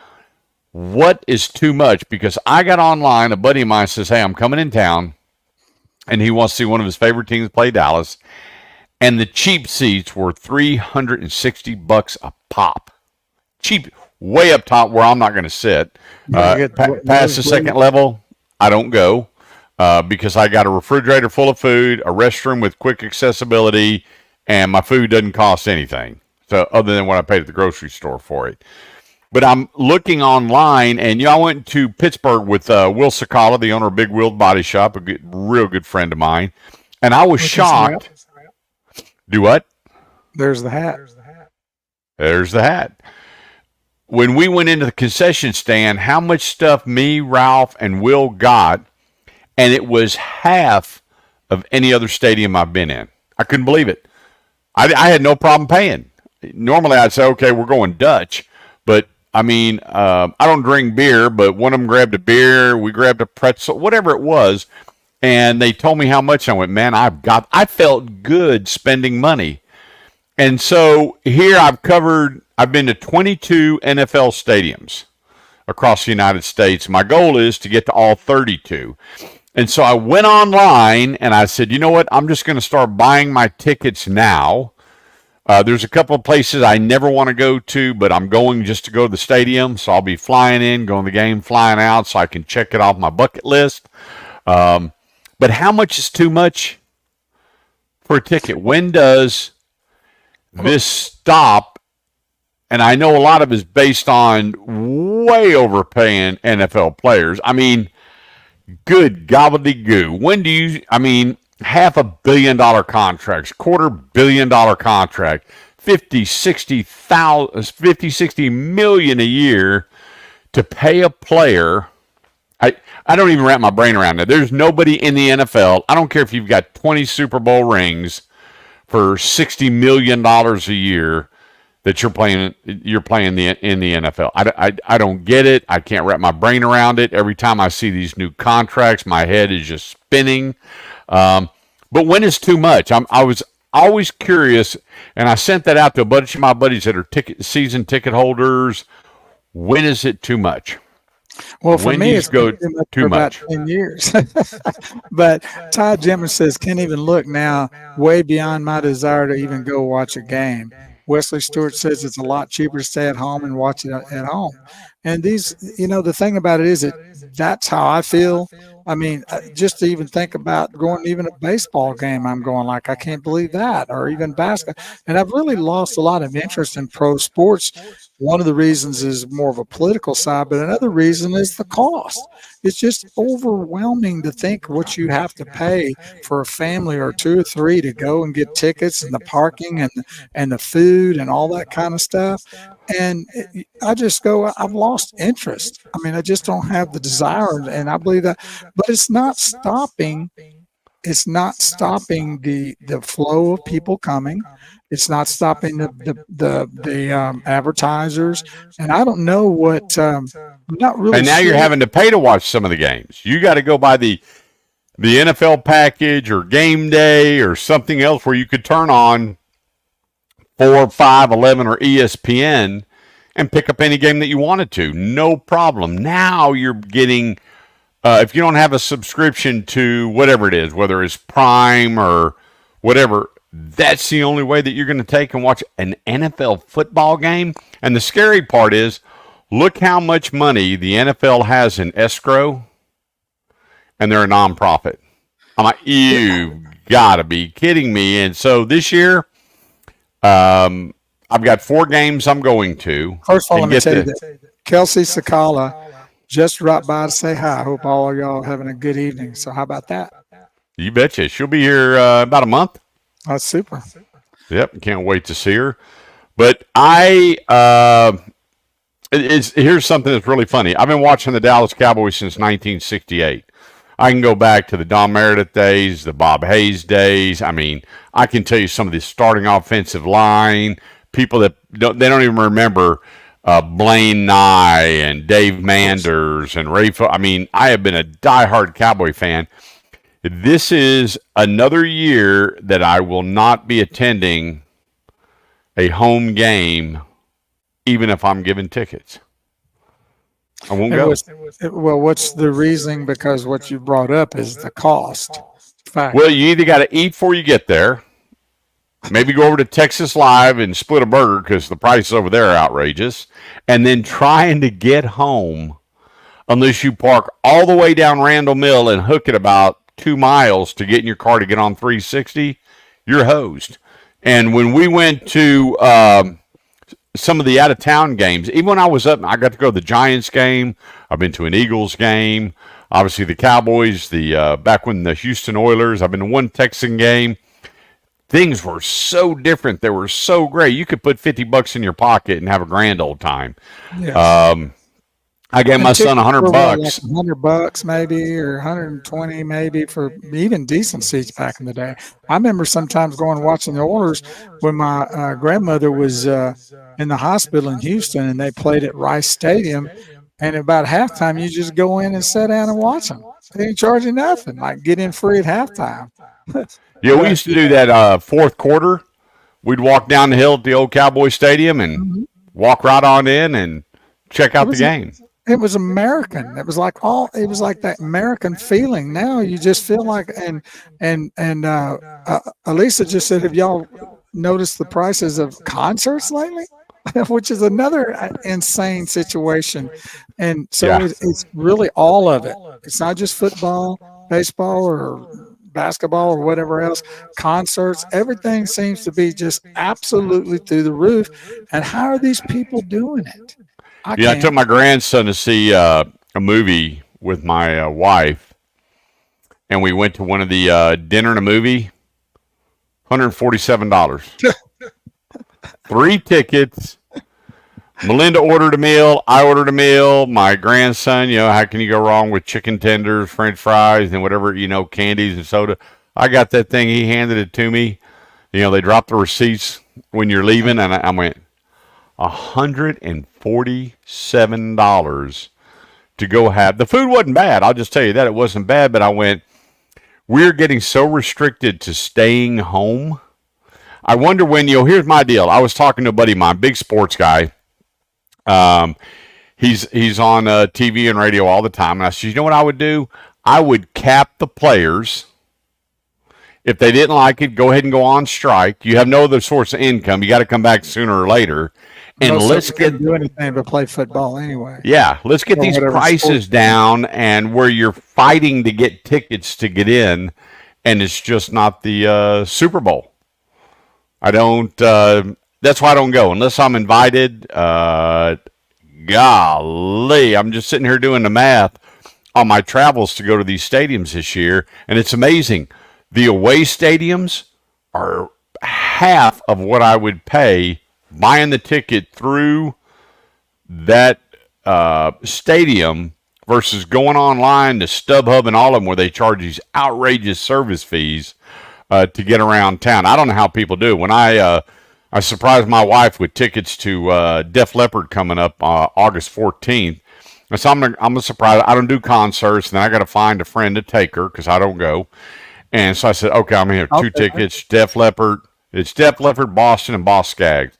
Speaker 3: What is too much? Because I got online, a buddy of mine says, hey, I'm coming in town, and he wants to see one of his favorite teams play Dallas, and the cheap seats were $360 a pop. Cheap, way up top where I'm not going to sit. Past the second level, I don't go. Because I got a refrigerator full of food, a restroom with quick accessibility, and my food doesn't cost anything. So other than what I paid at the grocery store for it. But I'm looking online, and I went to Pittsburgh with Will Sakala, the owner of Big Wheeled Body Shop, real good friend of mine. And I was shocked. Do what?
Speaker 1: There's the hat.
Speaker 3: There's the hat. When we went into the concession stand, how much stuff me, Ralph, and Will got, and it was half of any other stadium I've been in. I couldn't believe it. I had no problem paying. Normally I'd say, okay, we're going Dutch. But, I don't drink beer, but one of them grabbed a beer. We grabbed a pretzel, whatever it was. And they told me how much. I went, man, I felt good spending money. And so here I've been to 22 NFL stadiums across the United States. My goal is to get to all 32. And so I went online and I said, you know what? I'm just going to start buying my tickets now. There's a couple of places I never want to go to, but I'm going just to go to the stadium. So I'll be flying in, going to the game, flying out so I can check it off my bucket list. But how much is too much for a ticket? When does this stop? And I know a lot of it is based on way overpaying NFL players. Good gobbledygoo. When do you, $500 million contracts, $250 million contract, 60 million a year to pay a player. I don't even wrap my brain around it. There's nobody in the NFL. I don't care if you've got 20 Super Bowl rings for $60 million a year that you're playing in the NFL. I don't get it. I can't wrap my brain around it. Every time I see these new contracts, my head is just spinning. But when is too much? I was always curious, and I sent that out to a bunch of my buddies that are season ticket holders. When is it too much?
Speaker 1: Well, for me, it's
Speaker 3: go too much.
Speaker 1: About 10 years. But Todd Jemmers says, can't even look now, way beyond my desire to even go watch a game. Wesley Stewart says it's a lot cheaper to stay at home and watch it at home. And these, the thing about it is that's how I feel. I mean, just to even think about going even a baseball game, I'm going like, I can't believe that, or even basketball. And I've really lost a lot of interest in pro sports. One of the reasons is more of a political side, but another reason is the cost. It's just overwhelming to think what you have to pay for a family or two or three to go and get tickets and the parking and the food and all that kind of stuff. And I just go, I've lost interest. I mean, I just don't have the desire, and I believe that. But it's not stopping. It's not stopping the flow of people coming. It's not stopping the advertisers. And I don't know what. I'm not really.
Speaker 3: And now you're
Speaker 1: sure.
Speaker 3: having to pay to watch some of the games. You got to go buy the NFL package or game day or something else where you could turn on 4, 5, 11, or ESPN and pick up any game that you wanted to. No problem. Now you're getting, if you don't have a subscription to whatever it is, whether it's Prime or whatever, that's the only way that you're going to take and watch an NFL football game. And the scary part is, look how much money the NFL has in escrow, and they're a nonprofit. I'm like, you gotta be kidding me. And so this year, I've got 4 games I'm going to.
Speaker 1: First of all, let me tell you that Kelsey Sakala just dropped by to say hi. I hope all of y'all are having a good evening. So how about that?
Speaker 3: You betcha. She'll be here about a month.
Speaker 1: That's super.
Speaker 3: Yep, can't wait to see her. But here's something that's really funny. I've been watching the Dallas Cowboys since 1968. I can go back to the Don Meredith days, the Bob Hayes days. I mean, I can tell you some of the starting offensive line, people that don't even remember Blaine Nye and Dave Manders and Ray. I mean, I have been a diehard Cowboy fan. This is another year that I will not be attending a home game, even if I'm given tickets. I won't go.
Speaker 1: Well, what's the reasoning? Because what you brought up is the cost. Fact.
Speaker 3: Well, you either got to eat before you get there, maybe go over to Texas Live and split a burger because the prices over there are outrageous, and then trying to get home unless you park all the way down Randall Mill and hook it about 2 miles to get in your car to get on 360, you're hosed. And when we went to some of the out-of-town games, even when I was up, I got to go to the Giants game. I've been to an Eagles game. Obviously, the Cowboys, back when the Houston Oilers. I've been to one Texan game. Things were so different. They were so great. You could put $50 in your pocket and have a grand old time.
Speaker 1: Yes.
Speaker 3: I gave my son $100.
Speaker 1: Like $100 maybe, or 120 maybe, for even decent seats back in the day. I remember sometimes going and watching the Oilers when my grandmother was in the hospital in Houston, and they played at Rice Stadium. And about halftime, you just go in and sit down and watch them. They ain't charging nothing. Like, get in free at halftime.
Speaker 3: Yeah, we used to do that fourth quarter. We'd walk down the hill at the old Cowboy Stadium and walk right on in and check out the game.
Speaker 1: It was American. It was like that American feeling. Now you just feel like, and Elisa just said, have y'all noticed the prices of concerts lately? Which is another insane situation. And so it's really all of it. It's not just football, baseball, or basketball, or whatever else. Concerts, everything seems to be just absolutely through the roof. And how are these people doing it?
Speaker 3: I took my grandson to see a movie with my wife, and we went to one of the dinner and a movie, $147. 3 tickets. Melinda ordered a meal. I ordered a meal. My grandson, how can you go wrong with chicken tenders, French fries, and whatever, candies and soda. I got that thing. He handed it to me. They drop the receipts when you're leaving, and I went, $147 to go have. The food wasn't bad. I'll just tell you that it wasn't bad, but I went, we're getting so restricted to staying home. I wonder when, here's my deal. I was talking to a buddy of mine, big sports guy. He's on TV and radio all the time. And I said, you know what I would do? I would cap the players If they didn't like it, go ahead and go on strike. You have no other source of income. You got to come back sooner or later. And
Speaker 1: Most
Speaker 3: let's
Speaker 1: of them
Speaker 3: get
Speaker 1: couldn't do anything but play football anyway.
Speaker 3: let's get
Speaker 1: Or
Speaker 3: these
Speaker 1: whatever
Speaker 3: prices
Speaker 1: sport.
Speaker 3: down, and where you're fighting to get tickets to get in, and it's just not the Super Bowl. I don't. That's why I don't go unless I'm invited. Golly, I'm just sitting here doing the math on my travels to go to these stadiums this year, and it's amazing. The away stadiums are half of what I would pay buying the ticket through that stadium versus going online to StubHub and all of them where they charge these outrageous service fees to get around town. I don't know how people do. When I surprised my wife with tickets to Def Leppard coming up August 14th. And so I'm surprised. I don't do concerts, and then I got to find a friend to take her because I don't go. And so I said, okay, I'm going to have two
Speaker 1: Okay.
Speaker 3: tickets, Def Leppard. It's Def Leppard, Boston, and Boss Skaggs.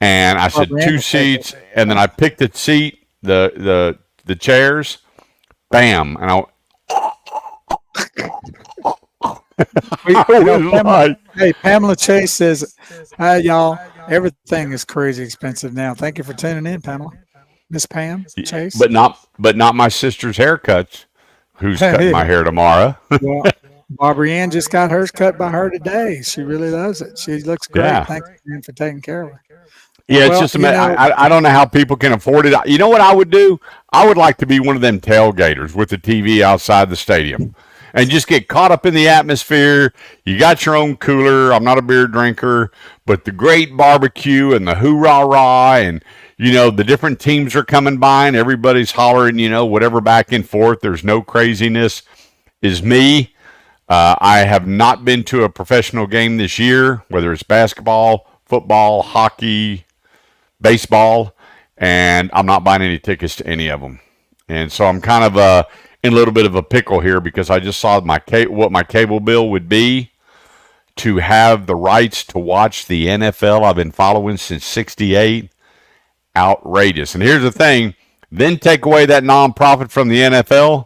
Speaker 3: And I said
Speaker 1: Brandon
Speaker 3: two
Speaker 1: will take
Speaker 3: seats, and then I picked the seat, the chairs, bam, and I
Speaker 1: You know,
Speaker 3: was like,
Speaker 1: Hey, Pamela Chase says, "Hi, y'all. Everything is crazy expensive now. Thank you for tuning in, Pamela. Miss Pam Chase."
Speaker 3: but not my sister's haircuts. Who's cutting my hair tomorrow?
Speaker 1: Well, Barbara Ann just got hers cut by her today. She really loves it. She looks great.
Speaker 3: Yeah.
Speaker 1: Thanks again for taking care of her.
Speaker 3: Yeah, it's
Speaker 1: Well,
Speaker 3: just
Speaker 1: you know-
Speaker 3: I don't know how people can afford it. You know what I would do? I would like to be one of them tailgaters with the TV outside the stadium and just get caught up in the atmosphere. You got your own cooler. I'm not a beer drinker, but the great barbecue and the hoorah and the different teams are coming by and everybody's hollering, whatever back and forth. There's no craziness. Is me. I have not been to a professional game this year, whether it's basketball, football, hockey, baseball, and I'm not buying any tickets to any of them. And so I'm kind of in a little bit of a pickle here because I just saw what my cable bill would be to have the rights to watch the NFL I've been following since '68. Outrageous. And here's the thing, then take away that nonprofit from the NFL.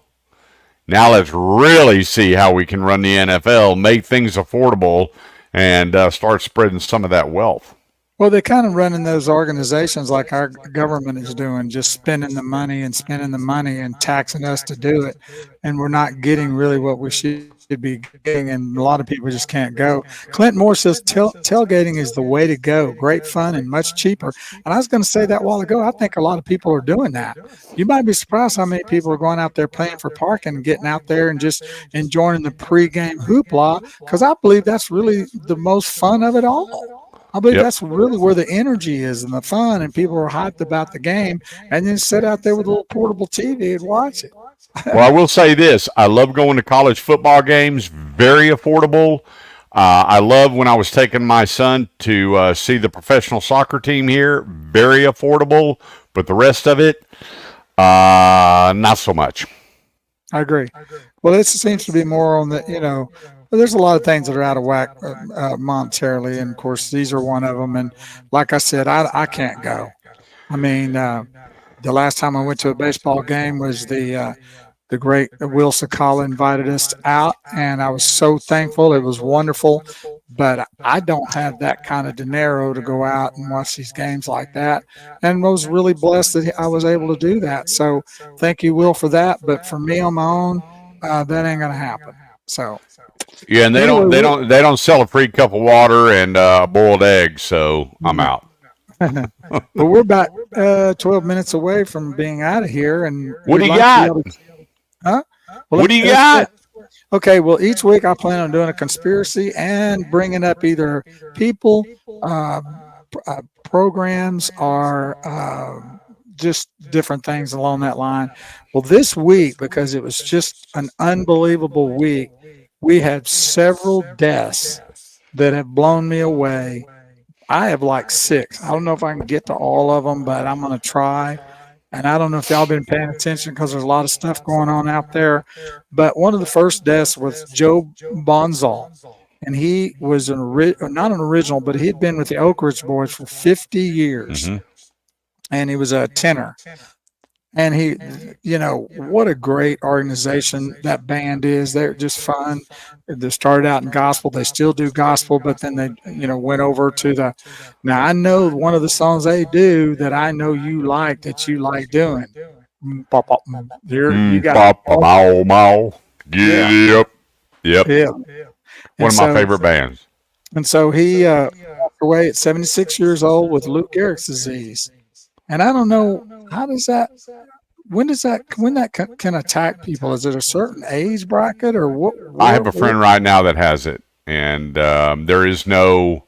Speaker 3: Now let's really see how we can run the NFL, make things affordable, and start spreading some of that wealth.
Speaker 1: Well, they're kind of running those organizations like our government is doing, just spending the money and taxing us to do it. And we're not getting really what we should be getting. And a lot of people just can't go. Clint Moore says tailgating is the way to go. Great fun and much cheaper. And I was going to say that a while ago. I think a lot of people are doing that. You might be surprised how many people are going out there paying for parking and getting out there and just enjoying the pregame hoopla, because I believe that's really the most fun of it all. I believe
Speaker 3: Yep.
Speaker 1: that's really where the energy is and the fun, and people are hyped about the game, and then sit out there with a little portable TV and watch it.
Speaker 3: Well, I will say this. I love going to college football games. Very affordable. I love when I was taking my son to see the professional soccer team here. Very affordable. But the rest of it, not so much.
Speaker 1: I agree. Well, this seems to be more on the, well, there's a lot of things that are out of whack monetarily, and of course these are one of them. And like I said, I can't go. I mean, the last time I went to a baseball game was the great Will Sakala invited us out, and I was so thankful. It was wonderful, but I don't have that kind of dinero to go out and watch these games like that, and was really blessed that I was able to do that. So thank you, Will, for that. But for me on my own, that ain't gonna happen. So.
Speaker 3: Yeah, and they don't sell a free cup of water and a boiled egg, so I'm out.
Speaker 1: But we're about 12 minutes away from being out of here. And
Speaker 3: What do
Speaker 1: we'd
Speaker 3: you
Speaker 1: like to
Speaker 3: got?
Speaker 1: be able to- Huh? Well,
Speaker 3: What do you
Speaker 1: let's-
Speaker 3: got?
Speaker 1: Okay, well, each week I plan on doing a conspiracy and bringing up either people, programs, or just different things along that line. Well, this week, because it was just an unbelievable week, we had several deaths that have blown me away. I have like 6. I don't know if I can get to all of them, but I'm going to try. And I don't know if y'all been paying attention because there's a lot of stuff going on out there. But one of the first deaths was Joe Bonzal. And he was not an original, but he'd been with the Oak Ridge Boys for 50 years.
Speaker 3: Mhm.
Speaker 1: And he was a tenor. And he, what a great organization that band is. They're just fun. They started out in gospel. They still do gospel, but then they, went over to the. Now I know one of the songs they do that I know you like that you like doing. Pop, pop, here you got.
Speaker 3: Papa Mow Mow. Yep.
Speaker 1: Yeah.
Speaker 3: One of my favorite bands.
Speaker 1: And so he passed away at 76 years old with Lou Gehrig's disease. And I don't know, when that can attack people? Is it a certain age bracket or what?
Speaker 3: I have a friend right now that has it, and there's no.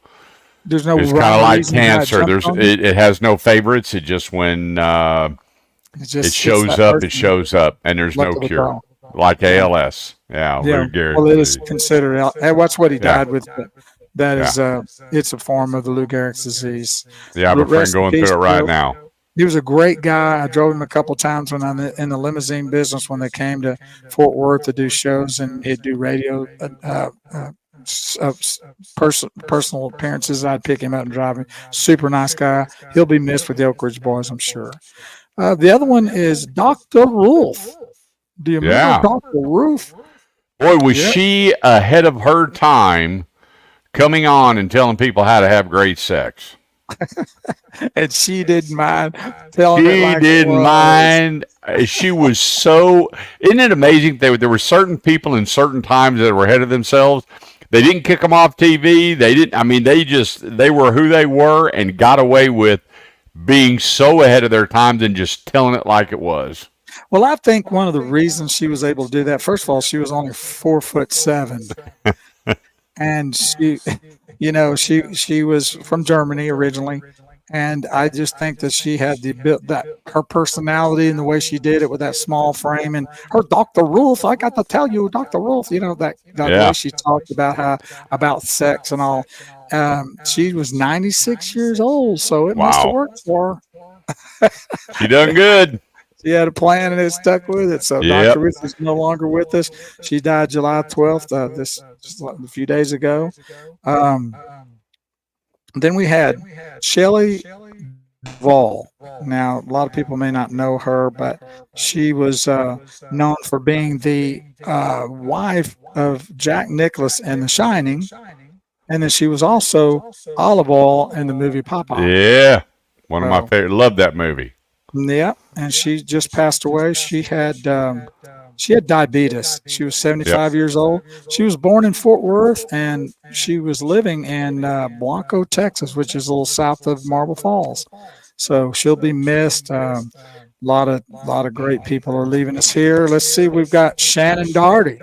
Speaker 1: It's kind
Speaker 3: of like cancer. It has no favorites. It just when it shows up, it shows up, and there's no cure. Like ALS. Yeah. Lou Gehrig
Speaker 1: well, it is considered. That's what he died with. That is, it's a form of the Lou Gehrig's disease.
Speaker 3: Yeah, I have a friend going through it right now.
Speaker 1: He was a great guy. I drove him a couple times when I'm in the limousine business when they came to Fort Worth to do shows, and he'd do radio personal appearances. I'd pick him up and drive him. Super nice guy. He'll be missed with the Oak Ridge Boys, I'm sure. The other one is Dr. Ruth. Do you remember Dr. Ruth?
Speaker 3: Boy, was she ahead of her time, coming on and telling people how to have great sex.
Speaker 1: And she didn't mind telling
Speaker 3: it like didn't mind. She was so. Isn't it amazing? There were certain people in certain times that were ahead of themselves. They didn't kick them off TV. They didn't. I mean, they were who they were and got away with being so ahead of their times and just telling it like it was.
Speaker 1: Well, I think one of the reasons she was able to do that, first of all, she was only 4'7", and she was from Germany originally, and I just think that she had that her personality and the way she did it with that small frame and her Dr. Ruth. I got to tell you, Dr. Ruth, that way she talked about sex and all. She was 96 years old, so it must have worked for her.
Speaker 3: She done good.
Speaker 1: She had a plan and it stuck with it. So Dr. Ruth is no longer with us. She died July 12th, just a few days ago. Then we had Shelley Duvall. Now, a lot of people may not know her, but she was known for being the wife of Jack Nicklaus in The Shining. And then she was also Olive Oyl in the movie Popeye.
Speaker 3: Yeah. One of my favorite. Love that movie.
Speaker 1: Yeah, and she just passed away. She had diabetes. She was 75 years old. She was born in Fort Worth, and she was living in Blanco, Texas, which is a little south of Marble Falls. So she'll be missed. A lot of great people are leaving us here. Let's see. We've got Shannon Doherty.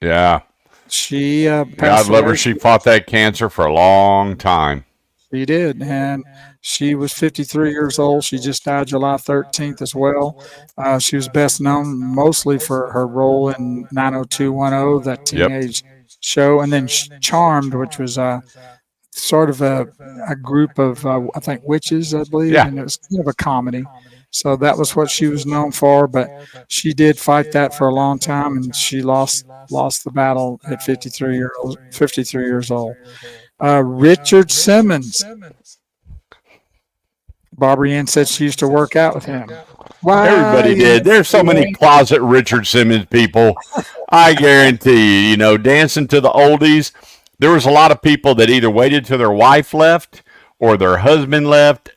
Speaker 3: Yeah.
Speaker 1: She passed
Speaker 3: God love
Speaker 1: away.
Speaker 3: her. She fought that cancer for a long time.
Speaker 1: She did, and she was 53 years old. She just died July 13th as well. She was best known mostly for her role in 90210, that teenage show, and then Charmed, which was sort of a group of, I think, witches, I believe, and it was kind of a comedy. So that was what she was known for, but she did fight that for a long time, and she lost the battle at 53 years old. Richard Simmons. Barbara Ann said she used to work out with him.
Speaker 3: Everybody did. There's so many closet Richard Simmons people. I guarantee you, dancing to the oldies. There was a lot of people that either waited till their wife left or their husband left,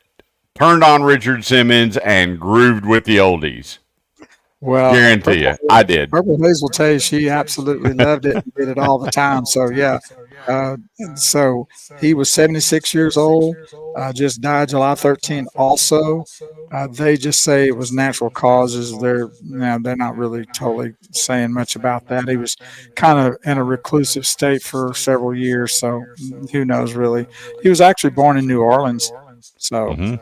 Speaker 3: turned on Richard Simmons, and grooved with the oldies.
Speaker 1: Well,
Speaker 3: guarantee you, I did.
Speaker 1: Purple Haze will tell you she absolutely loved it and did it all the time. So yeah, so he was 76 years old. Just died July 13th. Also, they just say it was natural causes. They're not really totally saying much about that. He was kind of in a reclusive state for several years. So who knows really? He was actually born in New Orleans. So. Mm-hmm.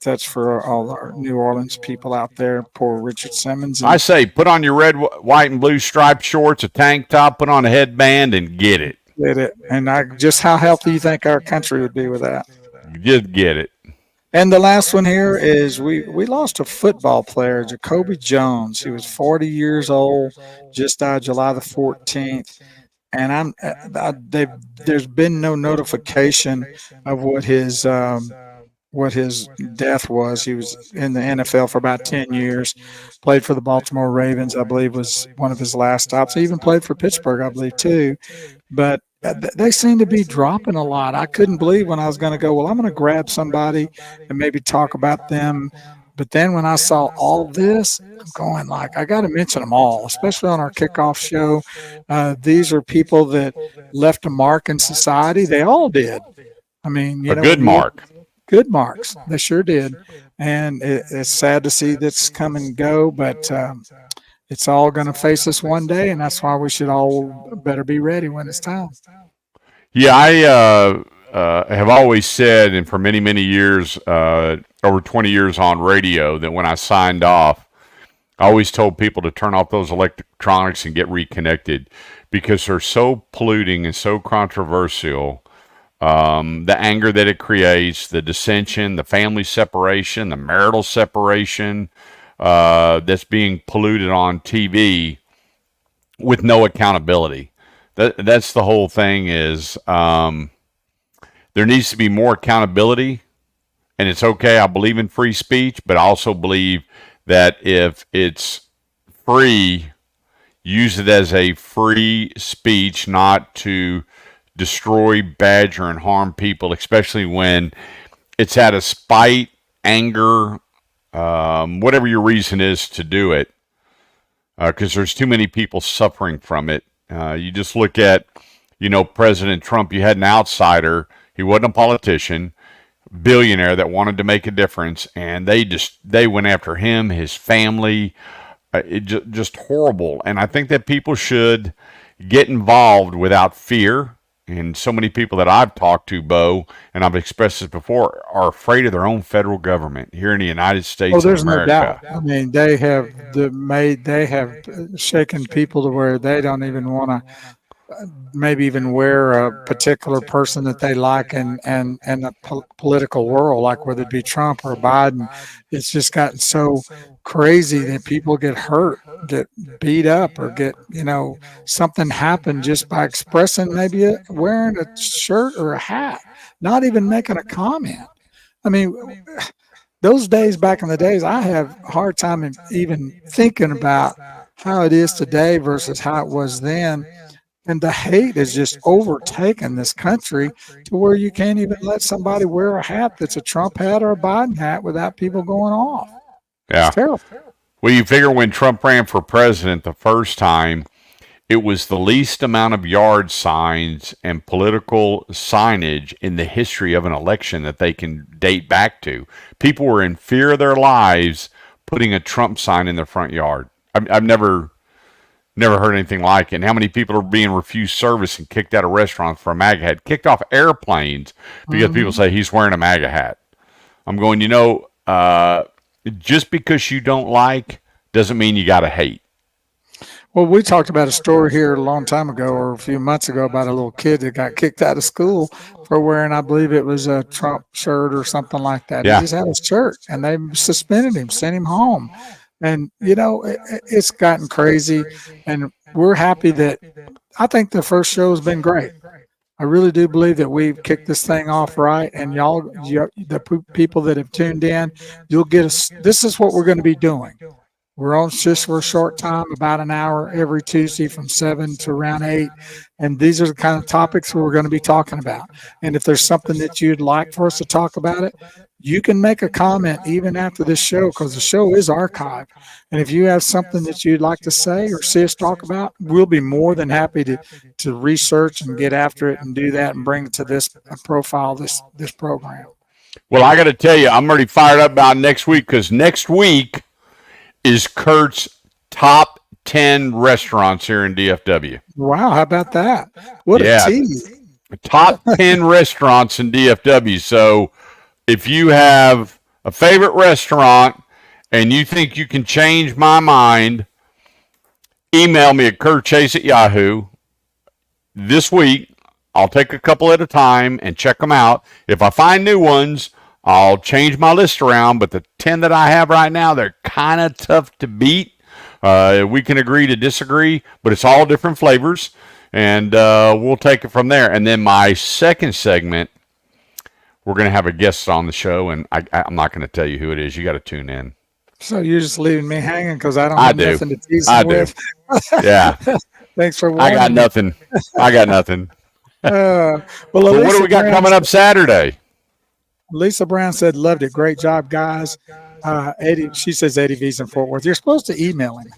Speaker 1: That's for all our New Orleans people out there. Poor Richard Simmons.
Speaker 3: I say, put on your red, white, and blue striped shorts, a tank top, put on a headband, and get it.
Speaker 1: Get it. And just how healthy you think our country would be with that?
Speaker 3: Just get it.
Speaker 1: And the last one here is we lost a football player, Jacoby Jones. He was 40 years old, just died July the 14th. And there's been no notification of what his what his death was. He was in the NFL for about 10 years, played for the Baltimore Ravens, I believe was one of his last stops. He even played for Pittsburgh, I believe, too. But they seem to be dropping a lot. I couldn't believe when I was going to go, well, I'm going to grab somebody and maybe talk about them. But then when I saw all of this, I'm going like, I got to mention them all, especially on our kickoff show. These are people that left a mark in society. They all did. I mean,
Speaker 3: A good mark.
Speaker 1: Good marks. They sure did. And it's sad to see this come and go, but it's all going to face us one day, and that's why we should all better be ready when it's time.
Speaker 3: Yeah, I have always said, and for many, many years, over 20 years on radio, that when I signed off, I always told people to turn off those electronics and get reconnected because they're so polluting and so controversial. The anger that it creates, the dissension, the family separation, the marital separation that's being polluted on TV with no accountability. That's the whole thing is there needs to be more accountability, and it's okay. I believe in free speech, but I also believe that if it's free, use it as a free speech, not to destroy, badger, and harm people, especially when it's out of spite, anger, whatever your reason is to do it, because there's too many people suffering from it. You just look at, President Trump. You had an outsider. He wasn't a politician, billionaire that wanted to make a difference, and they went after him, his family. Just horrible. And I think that people should get involved without fear. And so many people that I've talked to, Bo, and I've expressed this before, are afraid of their own federal government here in the United States of
Speaker 1: there's
Speaker 3: America.
Speaker 1: no doubt. I mean, they have shaken people to where they don't even want to maybe even wear a particular person that they like in the political world, like whether it be Trump or Biden. It's just gotten so crazy that people get hurt, get beat up, or get, something happened just by expressing maybe wearing a shirt or a hat, not even making a comment. I mean, those days back in the days, I have a hard time even thinking about how it is today versus how it was then. And the hate has just overtaken this country to where you can't even let somebody wear a hat that's a Trump hat or a Biden hat without people going off.
Speaker 3: Yeah.
Speaker 1: It's terrible.
Speaker 3: Well, you figure when Trump ran for president the first time, it was the least amount of yard signs and political signage in the history of an election that they can date back to. People were in fear of their lives putting a Trump sign in their front yard. I've never heard anything like it. And how many people are being refused service and kicked out of restaurants for a MAGA hat, kicked off airplanes because people say he's wearing a MAGA hat. I'm going, just because you don't like doesn't mean you got to hate.
Speaker 1: Well, we talked about a story here a long time ago or a few months ago about a little kid that got kicked out of school for wearing, I believe it was a Trump shirt or something like that.
Speaker 3: Yeah.
Speaker 1: He just had his shirt and they suspended him, sent him home. And, it's gotten crazy, and we're happy that I think the first show has been great. I really do believe that we've kicked this thing off right, and the people that have tuned in, you'll get us. This is what we're going to be doing. We're on just for a short time, about an hour every Tuesday from 7 to around 8. And these are the kind of topics we're going to be talking about. And if there's something that you'd like for us to talk about it, you can make a comment even after this show, because the show is archived. And if you have something that you'd like to say or see us talk about, we'll be more than happy to research and get after it and do that and bring it to this profile, this program.
Speaker 3: Well, I got to tell you, I'm already fired up about next week, because next week is Kurt's top 10 restaurants here in DFW.
Speaker 1: Wow, how about that? What a tease.
Speaker 3: Top 10 restaurants in DFW. So if you have a favorite restaurant and you think you can change my mind, email me at kurtchase@yahoo. This week, I'll take a couple at a time and check them out. If I find new ones, I'll change my list around, but the 10 that I have right now, they're kind of tough to beat. We can agree to disagree, but it's all different flavors, and we'll take it from there. And then my second segment, we're going to have a guest on the show, and I'm not going to tell you who it is. You got to tune in.
Speaker 1: So you're just leaving me hanging because I don't
Speaker 3: I
Speaker 1: have
Speaker 3: do.
Speaker 1: nothing to tease
Speaker 3: I
Speaker 1: him
Speaker 3: do.
Speaker 1: with.
Speaker 3: Yeah.
Speaker 1: Thanks for
Speaker 3: I
Speaker 1: warning
Speaker 3: got
Speaker 1: me.
Speaker 3: nothing. I got nothing.
Speaker 1: Well,
Speaker 3: But what do
Speaker 1: Elisa
Speaker 3: we got
Speaker 1: Brown-
Speaker 3: coming up Saturday?
Speaker 1: Lisa Brown said, loved it. Great job, guys. Eddie, she says Eddie V's in Fort Worth. You're supposed to email him.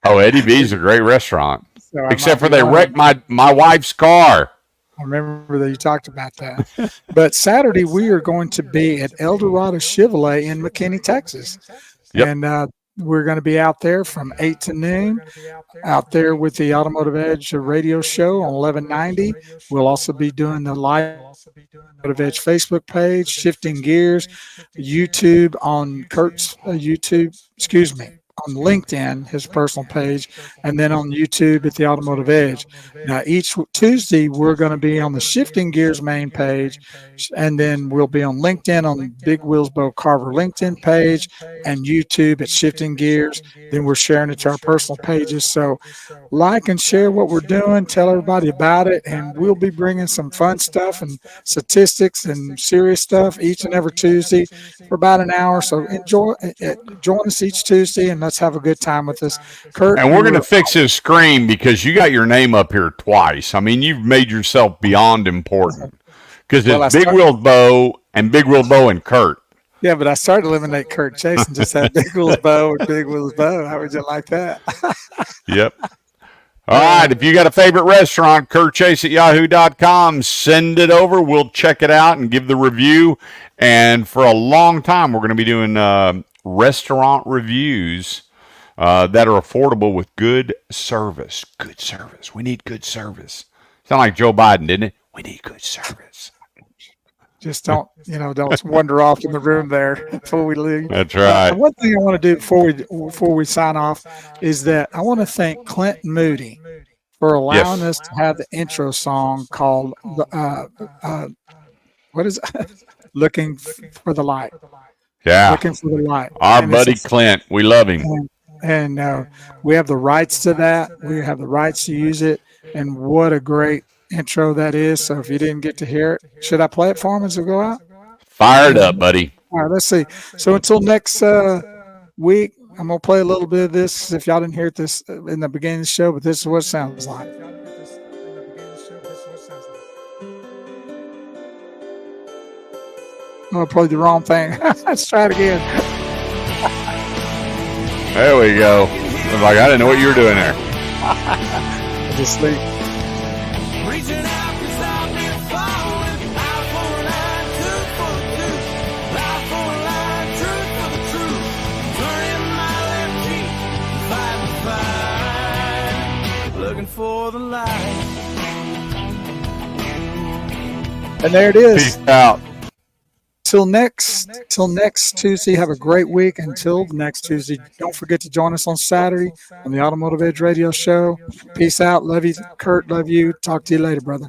Speaker 3: Oh, Eddie V's a great restaurant.
Speaker 1: So I
Speaker 3: Except
Speaker 1: might
Speaker 3: for
Speaker 1: be
Speaker 3: they
Speaker 1: lying.
Speaker 3: wrecked my wife's car.
Speaker 1: I remember that you talked about that. But Saturday, we are going to be at El Dorado Chevrolet in McKinney, Texas.
Speaker 3: Yep.
Speaker 1: And we're going to be out there from 8 to noon, out there with the Automotive Edge radio show on 1190. We'll also be doing the live Automotive Edge Facebook page, Shifting Gears, YouTube on Kurt's YouTube, on LinkedIn, his personal page, and then on YouTube at the Automotive Edge. Now, each Tuesday, we're going to be on the Shifting Gears main page, and then we'll be on LinkedIn on Big Wheels Bo Carver LinkedIn page and YouTube at Shifting Gears. Then we're sharing it to our personal pages. So like and share what we're doing, tell everybody about it, and we'll be bringing some fun stuff and statistics and serious stuff each and every Tuesday for about an hour. So join us each Tuesday, and let's have a good time with us. Kurt,
Speaker 3: And we're going to fix his screen because you got your name up here twice. I mean, you've made yourself beyond important. Because
Speaker 1: Well,
Speaker 3: it's
Speaker 1: I
Speaker 3: Big
Speaker 1: start-
Speaker 3: Wheels Bo and Big Wheels Bo and Kurt.
Speaker 1: Yeah, but I started to eliminate Kurt Chase and just have Big Wheels Bo and Big Wheels Bo. How would you like that?
Speaker 3: Yep. All right. If you got a favorite restaurant, KurtChase@yahoo.com, send it over. We'll check it out and give the review. And for a long time, we're going to be doing restaurant reviews that are affordable with good service. Good service. We need good service. Sound like Joe Biden, didn't it? We need good service.
Speaker 1: Just don't wander off in the room there before we leave.
Speaker 3: That's right.
Speaker 1: One thing I want to do before we sign off is that I want to thank Clinton Moody for allowing us to have the intro song called what is it? Looking for the Light.
Speaker 3: Yeah.
Speaker 1: Looking for the Light.
Speaker 3: Our
Speaker 1: And
Speaker 3: buddy
Speaker 1: it's-
Speaker 3: Clint. We love him.
Speaker 1: and we have the rights to that. We have the rights to use it. And what a great intro that is. So if you didn't get to hear it, should I play it for him as we go out?
Speaker 3: Fired up, buddy.
Speaker 1: All right, let's see. So until next week, I'm going to play a little bit of this. If y'all didn't hear this in the beginning of the show, but this is what it sounds like. I played the wrong thing. Let's try it again.
Speaker 3: There we go. I was like, I didn't know what you were doing there.
Speaker 1: Just sleep.
Speaker 2: Reaching out 'cause I've been falling. Eye for an eye, tooth for a tooth. Lie for a lie, truth for the truth. Turning my left cheek, fight the fight. Looking for the light.
Speaker 1: And there it is.
Speaker 3: Peace out.
Speaker 1: Till next Tuesday, have a great week. Until next Tuesday, don't forget to join us on Saturday on the Automotive Edge Radio Show. Peace out. Love you, Kurt. Love you. Talk to you later, brother.